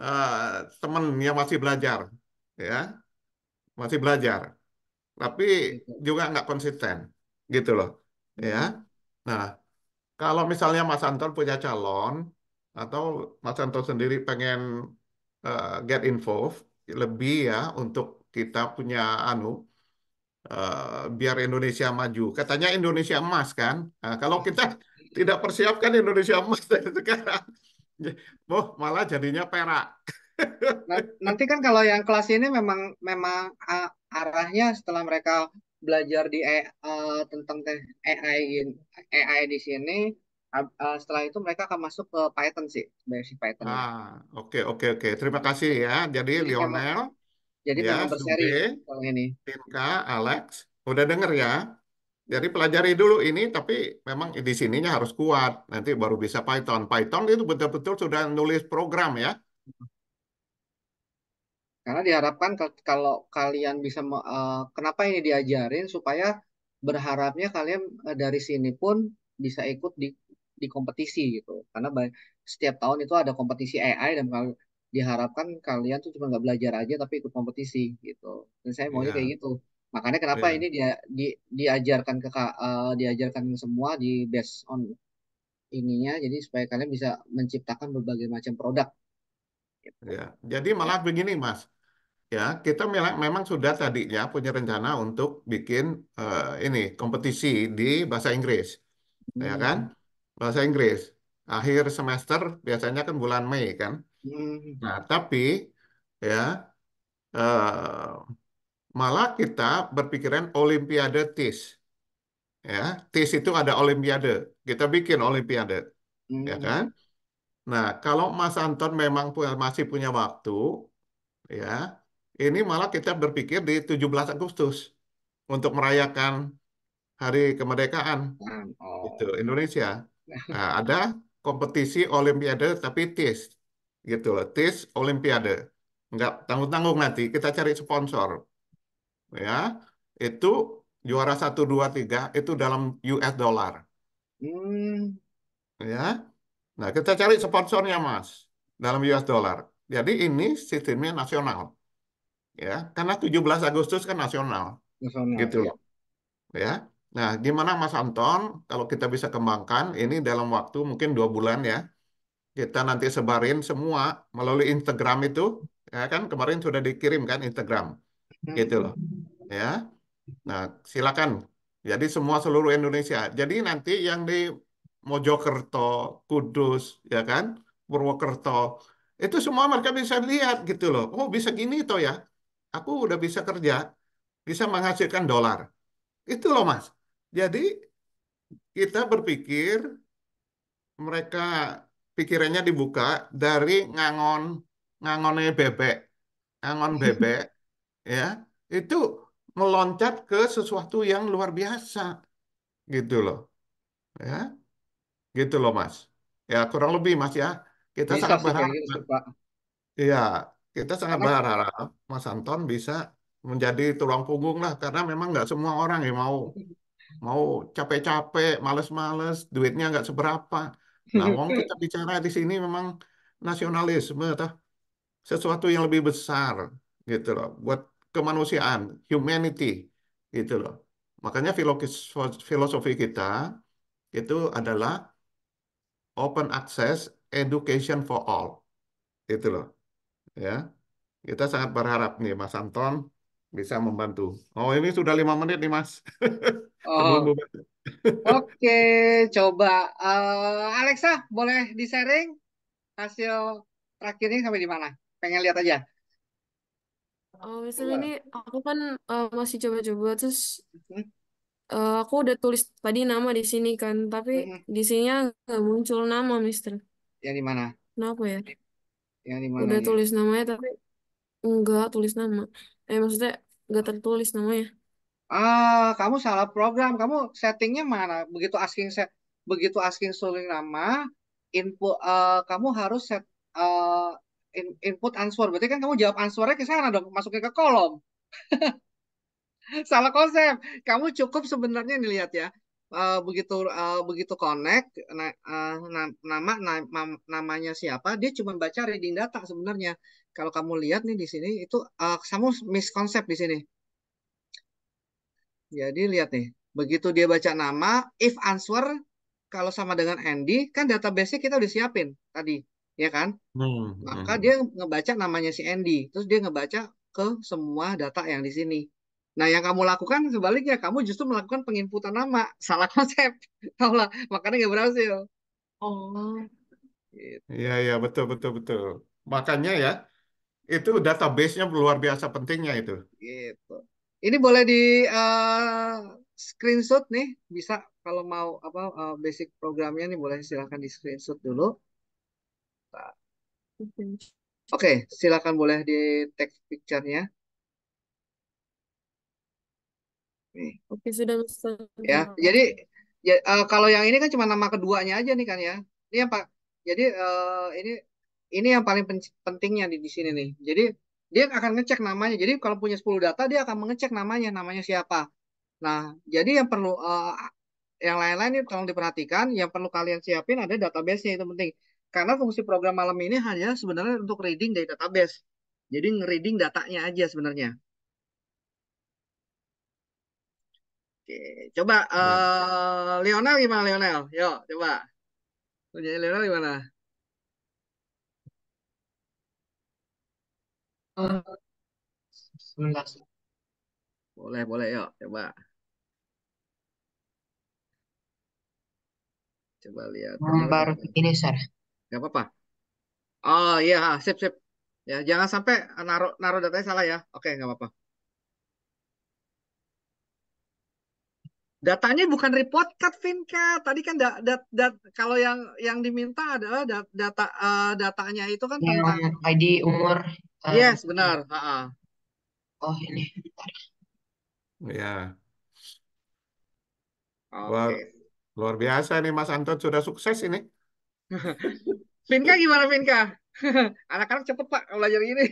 eh, teman yang masih belajar, ya, masih belajar, tapi gitu. juga nggak konsisten, gitu loh, ya. Hmm. Nah, kalau misalnya Mas Anton punya calon atau Mas Anton sendiri pengen get involved lebih ya untuk kita punya anu biar Indonesia maju. Katanya Indonesia emas kan? Nah, kalau kita tidak persiapkan Indonesia emas dari sekarang, oh malah jadinya perak. Nanti kan kalau yang kelas ini memang memang arahnya setelah mereka belajar tentang AI AI di sini, setelah itu mereka akan masuk ke Python sih, basic Pythonnya. Ah, oke oke oke. Terima kasih ya. Jadi Jadi memang Lionel, jadi ya, memang Sube, berseri kalau ini. Tinka, Alex, udah denger ya. Jadi pelajari dulu ini, tapi memang di sininya harus kuat. Nanti baru bisa Python. Python itu betul-betul sudah nulis program ya. Karena diharapkan kalau kalian bisa kenapa ini diajarin supaya berharapnya kalian dari sini pun bisa ikut di kompetisi gitu. Karena setiap tahun itu ada kompetisi AI dan kalau diharapkan kalian tuh cuma nggak belajar aja tapi ikut kompetisi gitu. Dan saya maunya kayak Iya, gitu. Makanya kenapa iya, ini diajarkan diajarkan semua di based on ininya jadi supaya kalian bisa menciptakan berbagai macam produk gitu. iya. Jadi malah begini, Mas. Ya, kita memang sudah tadinya punya rencana untuk bikin ini kompetisi di bahasa Inggris, ya kan? Hmm. Bahasa Inggris. Akhir semester biasanya kan bulan Mei kan. Hmm. Nah, tapi ya eh, malah kita berpikiran Olimpiade TIS. Ya, TIS itu ada Olimpiade. Kita bikin Olimpiade, ya Hmm. kan? Nah, kalau Mas Anton memang masih punya waktu, ya, ini malah kita berpikir di 17 Agustus untuk merayakan Hari Kemerdekaan itu Oh. Indonesia. Nah, ada kompetisi Olimpiade tapi TIS, gitu loh, TIS Olimpiade. Nggak tanggung-tanggung nanti kita cari sponsor, ya. Itu juara satu 2 3 itu dalam US dollar, Hmm. ya. Nah, kita cari sponsornya, Mas, dalam US dollar. Jadi ini sistemnya nasional, ya. Karena 17 Agustus kan nasional, Nasional gitu ya. loh, ya. Nah, gimana Mas Anton kalau kita bisa kembangkan ini dalam waktu mungkin 2 bulan ya. Kita nanti sebarin semua melalui Instagram itu, ya kan kemarin sudah dikirim kan Instagram, gitu loh, ya. Nah, silakan. Jadi semua seluruh Indonesia. Jadi nanti yang di Mojokerto, Kudus, ya kan, Purwokerto, itu semua mereka bisa lihat gitu loh. Oh, bisa gini toh ya. Aku udah bisa kerja, bisa menghasilkan dolar. Itu loh, Mas. Jadi kita berpikir mereka pikirannya dibuka dari ngangon ngangonnya bebek, ngangon bebek, ya, itu meloncat ke sesuatu yang luar biasa. Gitu loh, ya, gitu loh Mas, ya kurang lebih Mas ya, kita Bisa sangat sih kayak berharap, gitu sih Pak. ya, kita sangat Karena berharap Mas Anton bisa menjadi tulang punggung lah, karena memang nggak semua orang yang mau mau capek-capek, males-males, duitnya nggak seberapa. Nah, wong kita bicara di sini memang nasionalisme, toh, sesuatu yang lebih besar, gitu loh, buat kemanusiaan, humanity, gitu loh. Makanya filosofi kita itu adalah open access education for all, gitu loh, ya. Kita sangat berharap nih Mas Anton bisa membantu. Oh ini sudah 5 menit nih Mas. Sebelum oh, bubar. oke, coba Alexa boleh di-sharing? hasil terakhirnya sampai di mana? Pengen lihat aja. Oh, Mister ini Coba. aku kan masih coba-coba terus Hmm, aku udah tulis tadi nama di sini kan, tapi hmm. di sininya nggak muncul nama, Mister. Yang di mana? Kenapa ya? Yang di Udah mananya? tulis namanya tapi nggak tulis nama. Maksudnya nggak tertulis namanya. Kamu salah program. Kamu settingnya mana? Begitu asking suling nama, input kamu harus set eh, input answer. Berarti kan kamu jawab answernya ke sana dong, masukin ke kolom. Salah konsep. Kamu cukup sebenarnya nih lihat ya. Begitu connect namanya siapa, dia cuma baca reading data sebenarnya. Kalau kamu lihat nih di sini itu kamu miskonsep di sini. Jadi lihat nih, begitu dia baca nama, if answer kalau sama dengan Andy, kan database-nya kita udah siapin tadi, ya kan? Maka dia Hmm. ngebaca namanya si Andy, terus dia ngebaca ke semua data yang di sini. Nah, yang kamu lakukan sebaliknya, kamu justru melakukan penginputan nama, salah konsep, tau lah, makanya nggak berhasil. Oh, Gitu. Iya, iya, betul, betul, betul. Makanya ya, itu database-nya luar biasa pentingnya itu. Gitu. Ini boleh di screenshot nih, bisa kalau mau apa basic programnya nih boleh silahkan di screenshot dulu. oke. Oke, silakan boleh di text picture-nya. Nih, Oke, sudah Mister. ya. Terima Jadi kasih. ya, kalau yang ini kan cuma nama keduanya aja nih kan ya. Ini yang Pak. Jadi ini yang paling pentingnya di sini nih. Jadi dia akan ngecek namanya. Jadi kalau punya 10 data dia akan mengecek namanya siapa. Nah, jadi yang perlu yang lain-lain ini tolong diperhatikan. Yang perlu kalian siapin ada database-nya itu penting. Karena fungsi program malam ini hanya sebenarnya untuk reading dari database. Jadi nge-reading datanya aja sebenarnya. Oke, coba Ya. Lionel gimana Lionel? Yuk, coba. Punya Lionel gimana? Oh, 19. Boleh, boleh, yuk, coba. Coba lihat Lionel Baru gimana. ini, Sir. Gak apa-apa. Oh iya, sip, sip. Ya, jangan sampai naruh naruh datanya salah ya. Oke, nggak apa-apa. Datanya bukan report card, Vinka. Tadi kan kalau yang diminta adalah datanya itu kan Yang tentang ID umur. yes, benar. Ha-ha. Oh, ini. Ya, luar, Oke. luar biasa nih Mas Anton sudah sukses ini. Vinka gimana Vinka? Anak-anak cepet Pak belajar gini.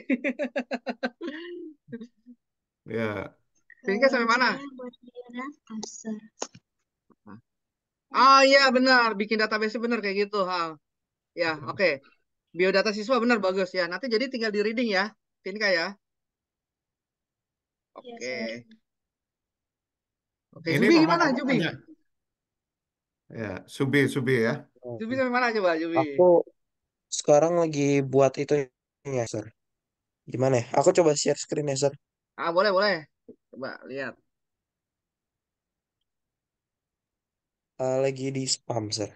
Ya, Vinka sampai mana? Saya buat lihat answer. Oh iya benar, bikin database benar kayak gitu. Ha. Ya, oke. Biodata siswa benar bagus ya. Nanti jadi tinggal di reading ya, Vinka ya. Ya, Oke. Sir. Oke, ini Zubi gimana ngomong-ngomong Zubi? aja. Ya, Subi, Subi ya. Zubi sampai mana coba Zubi? Aku sekarang lagi buat itu ya, Sir. Gimana ya? Aku coba share screen ya, Sir. Boleh boleh. Coba lihat. Lagi di spam, Sir.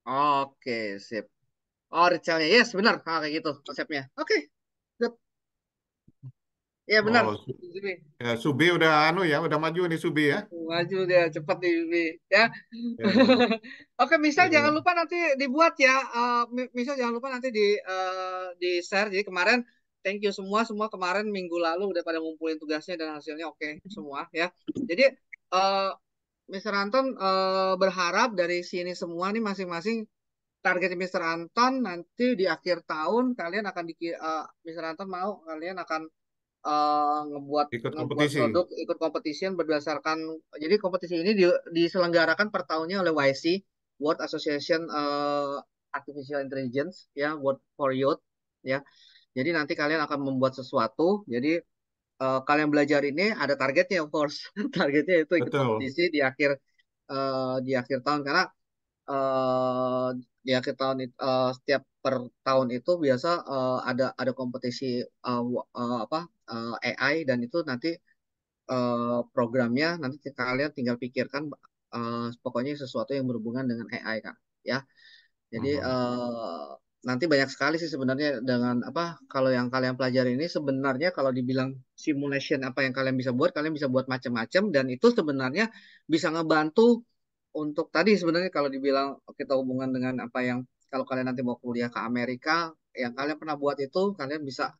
Oke, sip. Oh, Richelnya. Yes, benar. Kayak gitu konsepnya. Oke, good. Ya benar. Oh, Zubi. ya Subi udah anu ya, udah maju nih Subi ya. Maju dia cepat nih Zubi. Ya. Ya, Oke, misal ya, jangan ya. lupa nanti dibuat ya. Misal jangan lupa nanti di share. Jadi kemarin thank you semua semua kemarin minggu lalu udah pada ngumpulin tugasnya dan hasilnya oke semua ya. Jadi uh, Mr. Anton berharap dari sini semua nih masing-masing target Mr. Anton nanti di akhir tahun kalian akan Mr. Anton mau kalian akan ngebuat Ikut ngebuat kompetisi. produk ikut competition berdasarkan jadi kompetisi ini diselenggarakan per tahunnya oleh YC World Association Artificial Intelligence ya World for Youth ya. Jadi nanti kalian akan membuat sesuatu. Jadi kalian belajar ini ada targetnya of course. Targetnya itu ikut Betul, kompetisi di akhir tahun karena eh, di akhir tahun setiap per tahun itu biasa ada kompetisi apa AI dan itu nanti programnya nanti kalian tinggal pikirkan pokoknya sesuatu yang berhubungan dengan AI Kak ya. Jadi Mhm. nanti banyak sekali sih sebenarnya dengan apa kalau yang kalian pelajari ini sebenarnya kalau dibilang simulation apa yang kalian bisa buat macam-macam dan itu sebenarnya bisa ngebantu untuk tadi sebenarnya kalau dibilang kita hubungan dengan apa yang kalau kalian nanti mau kuliah ke Amerika yang kalian pernah buat itu kalian bisa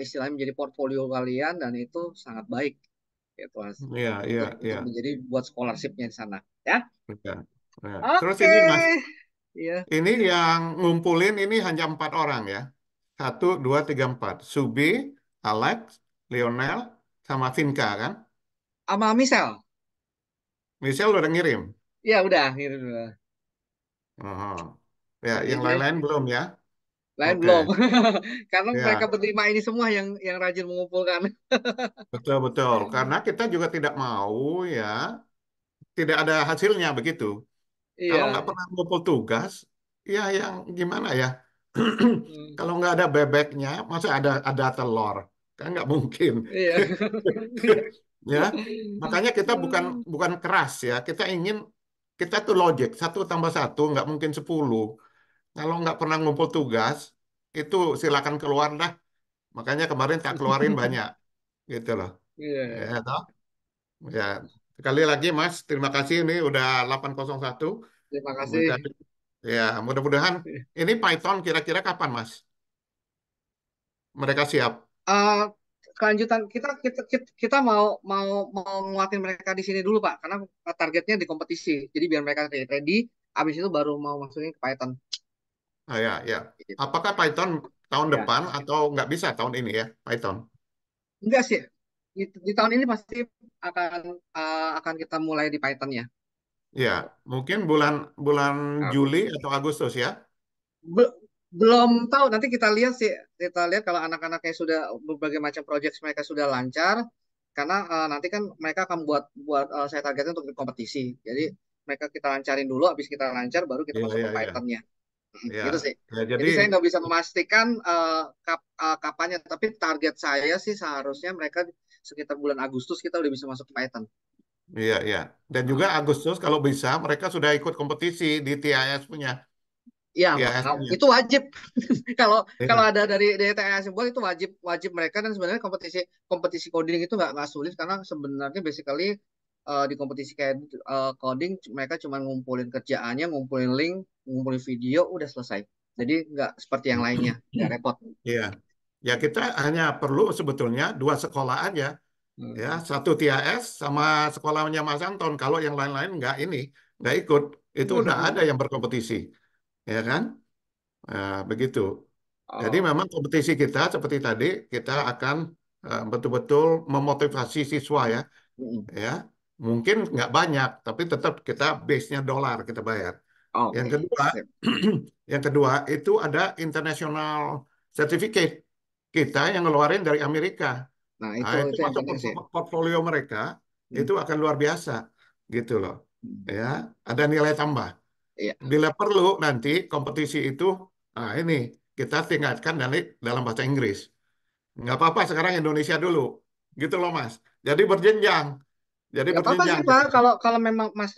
istilahnya menjadi portfolio kalian dan itu sangat baik gitu Mas Iya, iya, untuk iya. menjadi buat scholarshipnya di sana ya. Iya. Nah, terus Oke. ini Mas, Iya. ini yang ngumpulin ini hanya 4 orang ya. Satu, dua, tiga, empat. Subi, Alex, Lionel, sama Vinka kan? Sama Misal. Michelle udah ngirim. Ya udah, gitu udah. Oh. Ya, Jadi yang dia lain-lain belum ya? lain Oke. belum. Karena mereka Ya, berlima ini semua yang rajin mengumpulkan. betul-betul. Karena kita juga tidak mau ya, tidak ada hasilnya begitu. Kalau nggak Iya. pernah ngumpul tugas, ya yang gimana ya? Hmm. Kalau nggak ada bebeknya, masa ada telur? Kan nggak mungkin. Iya. Ya, makanya kita bukan bukan keras ya. Kita tuh logik 1 tambah 1 nggak mungkin 10. Kalau nggak pernah ngumpul tugas, itu silakan keluar dah. Makanya kemarin tak keluarin banyak, gitu loh. Iya. Ya, toh? Ya, sekali lagi Mas, terima kasih ini udah 801. Terima kasih. Mudah- Ya, mudah-mudahan ini Python kira-kira kapan Mas? Mereka siap. Eh, kelanjutan kita mau mau mau nguatin mereka di sini dulu Pak, karena targetnya di kompetisi. Jadi biar mereka ready, habis itu baru mau masukin ke Python. Ah, ya, ya. Gitu. Apakah Python tahun Ya. depan atau nggak bisa tahun ini ya, Python? Enggak sih. Di tahun ini pasti akan akan kita mulai di Python ya. Ya, mungkin bulan bulan Juli Agus. atau Agustus ya. Be- Belum tahu nanti kita lihat sih kita lihat kalau anak-anaknya sudah berbagai macam project mereka sudah lancar karena nanti kan mereka akan buat buat saya targetnya untuk kompetisi jadi mereka kita lancarin dulu habis kita lancar baru kita Iya, masuk ke iya, iya. Pythonnya. Gitu Ya, sih ya jadi jadi saya nggak bisa memastikan kapannya tapi target saya sih seharusnya mereka sekitar bulan Agustus kita udah bisa masuk ke Python. iya, iya. Dan juga Agustus kalau bisa mereka sudah ikut kompetisi di TIS punya, Ya, TIS punya. itu wajib. Kalau kalau Iya, ada dari DTS buat itu wajib wajib mereka dan sebenarnya kompetisi kompetisi coding itu nggak sulit karena sebenarnya basically di kompetisi kayak coding mereka cuma ngumpulin kerjaannya, ngumpulin link, ngumpulin video, udah selesai. Jadi nggak seperti yang lainnya, nggak repot. iya. Ya kita hanya perlu sebetulnya 2 sekolah aja, ya Hmm. satu TIS sama sekolahnya Mas Anton. Kalau yang lain-lain nggak ikut, itu udah ada yang berkompetisi, ya kan? Nah, begitu. Jadi Oh. memang kompetisi kita seperti tadi kita akan betul-betul memotivasi siswa ya, Hmm. ya. Mungkin nggak banyak, tapi tetap kita base-nya dolar kita bayar. Yang Oke, kedua, sip. yang kedua itu ada international certificate kita yang ngeluarin dari Amerika. Nah Nah, itu itu yang masuk penting sih. portfolio mereka Hmm. itu akan luar biasa, gitu loh. Hmm. Ya, ada nilai tambah. Iya. Bila perlu nanti kompetisi itu, nah ini kita tingkatkan dalam bahasa Inggris. Nggak apa-apa sekarang Indonesia dulu, gitu loh Mas. Jadi berjenjang, jadi Nggak apa-apa sih berjenjang Pak, kita. kalau kalau memang Mas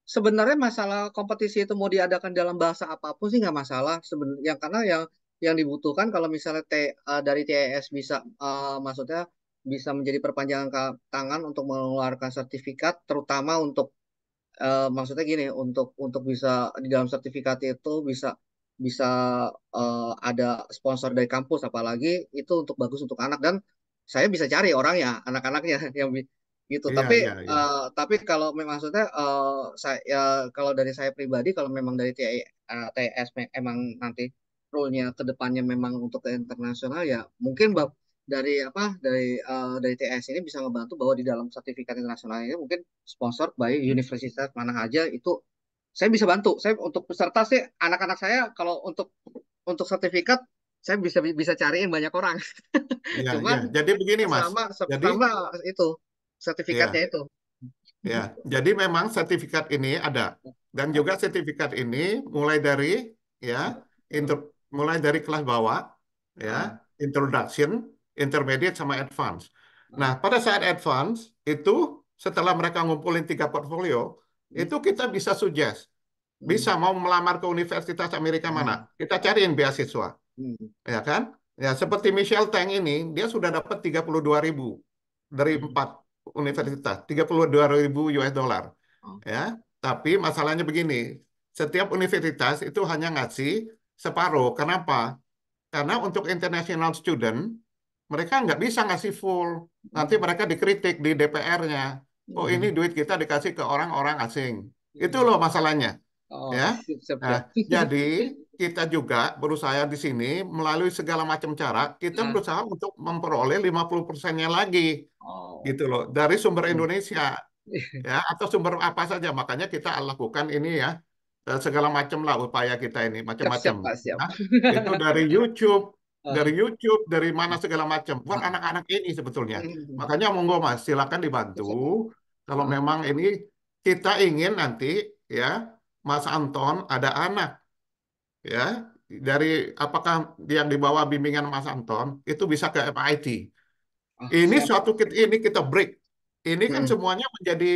sebenarnya masalah kompetisi itu mau diadakan dalam bahasa apapun sih nggak masalah sebenarnya karena yang dibutuhkan kalau misalnya dari TES bisa maksudnya bisa menjadi perpanjangan tangan untuk mengeluarkan sertifikat terutama untuk maksudnya gini untuk bisa di dalam sertifikat itu bisa bisa ada sponsor dari kampus apalagi itu untuk bagus untuk anak dan saya bisa cari orang ya anak-anaknya yang gitu Iya, iya, iya. tapi kalau memang maksudnya saya kalau dari saya pribadi kalau memang dari TS emang nanti role-nya ke depannya memang untuk ke internasional ya mungkin dari apa dari TS ini bisa membantu bahwa di dalam sertifikat internasional ini mungkin sponsor by universitas mana aja itu saya bisa bantu. Saya untuk peserta sih anak-anak saya kalau untuk sertifikat saya bisa bisa cariin banyak orang. Iya, Cuman iya. Jadi begini, Mas. sama Jadi, sama itu sertifikatnya ya, itu. ya. Jadi memang sertifikat ini ada dan juga sertifikat ini mulai dari ya, inter, mulai dari kelas bawah, ya, introduction, intermediate sama advance. Nah, pada saat advance itu setelah mereka ngumpulin 3 portfolio, itu kita bisa suggest. bisa Hmm. mau melamar ke Universitas Amerika mana, Ah. kita cariin beasiswa, Hmm. ya kan? Ya seperti Michelle Tang ini, dia sudah dapat 32.000 dari Hmm. 4 universitas, 32.000 US dollar. Oh. Ya, tapi masalahnya begini, setiap universitas itu hanya ngasih separuh. Kenapa? Karena untuk international student, mereka nggak bisa ngasih full. Nanti Hmm. mereka dikritik di DPR-nya. Oh, ini Hmm. duit kita dikasih ke orang-orang asing. Itu Hmm. loh masalahnya. Oh, Ya, siap, siap, nah, siap. jadi kita juga berusaha di sini melalui segala macam cara, kita Ah. berusaha untuk memperoleh 50%-nya lagi, Oh. gitu loh, dari sumber Hmm. Indonesia, ya, atau sumber apa saja. Makanya kita lakukan ini ya, segala macam lah upaya kita ini, Siap, macam-macam. siap, Pak, siap. Ya. Itu dari YouTube, Ah. dari mana segala macam, buat Ah. anak-anak ini sebetulnya. Hmm. Makanya monggo Mas, silakan dibantu. Siap, siap. Kalau Ah. memang ini kita ingin nanti ya, Mas Anton ada anak ya, dari apakah yang di bawah bimbingan Mas Anton itu bisa ke MIT. Ah, Ini siap. suatu ini kita break. Ini kan Hmm. semuanya menjadi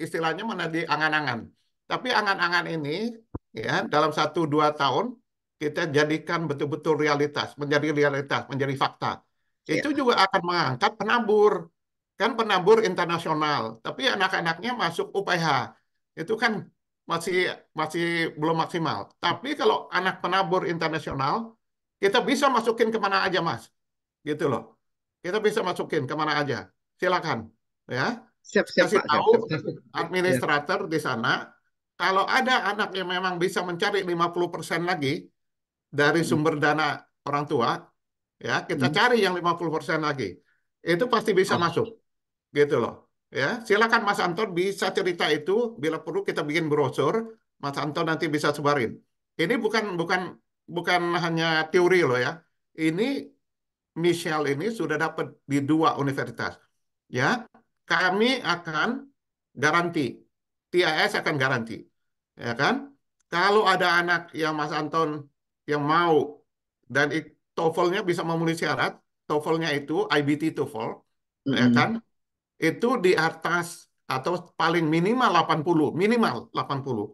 istilahnya menjadi angan-angan. Tapi angan-angan ini ya dalam 1-2 tahun kita jadikan betul-betul menjadi realitas, menjadi fakta. Itu Siap. juga akan mengangkat penabur. Kan penabur internasional, tapi anak-anaknya masuk UPH. Itu kan masih masih belum maksimal. Tapi kalau anak penabur internasional, kita bisa masukin kemana aja, Mas. Gitu loh. Kita bisa masukin kemana aja. Silakan. Ya, Siap, siap, kasih Pak. Siap, tahu siap, siap. Ya. administrator di sana, kalau ada anak yang memang bisa mencari 50% lagi dari Hmm. sumber dana orang tua, ya, kita Hmm. cari yang 50% lagi. Itu pasti bisa Oh, masuk, gitu loh. Ya, silakan Mas Anton bisa cerita itu, bila perlu kita bikin brosur, Mas Anton nanti bisa sebarin. Ini bukan bukan bukan hanya teori loh ya. Ini Michelle ini sudah dapat di 2 universitas. Ya, kami akan garanti, TIS akan garanti, ya kan? Kalau ada anak yang Mas Anton yang mau dan TOEFL-nya bisa memenuhi syarat, TOEFL-nya itu IBT TOEFL, ya kan? mm-mm. Itu di atas atau paling minimal 80.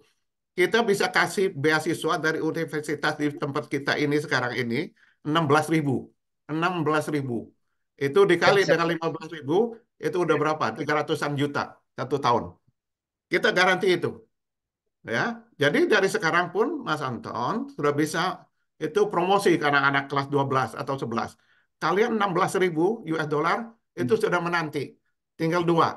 Kita bisa kasih beasiswa dari universitas di tempat kita ini sekarang ini 16.000. 16.000. Itu Siap, dikali siap, dengan siap. 15.000, itu udah berapa? 300-an juta 1 tahun. Kita garansi itu. Ya, jadi dari sekarang pun Mas Anton sudah bisa itu promosi ke anak-anak kelas 12 atau 11. Kalian 16.000 US dollar itu Hmm. sudah menanti. Tinggal 2.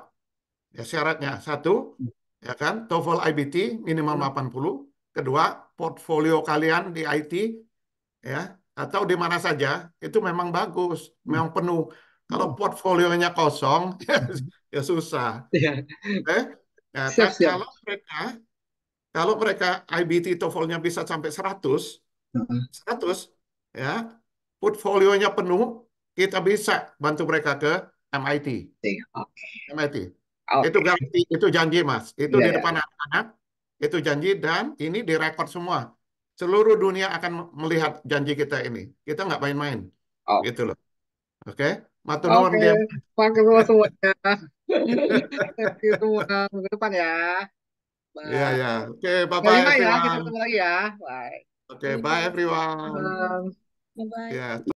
Ya, syaratnya satu, ya kan, TOEFL IBT minimal Hmm. 80. Kedua, portfolio kalian di IT ya atau di mana saja itu memang bagus, Hmm. memang penuh. Kalau Oh. portfolionya kosong ya susah. Ya. Eh, ya, Siap, siap. kalau mereka IBT TOEFL-nya bisa sampai 100, Heeh. 100 ya, portfolionya penuh, kita bisa bantu mereka ke MIT. Oke. MIT. Itu Oke. garansi, itu janji Mas. Itu Iya, di ya, depan ya. anak-anak, itu janji dan ini direkod semua. Seluruh dunia akan melihat janji kita ini. Kita nggak main-main, gitu Oke. loh. Oke, matur nuwun Oke. Kim. Pakai semua semuanya. Thank you semua. Minggu depan ya. Iya Bye. ya. Oke, bye Sampai bye 5 ya. Kita everyone. ketemu lagi ya. Bye. Oke, bye Bye-bye. everyone. Bye. Bye-bye. Ya.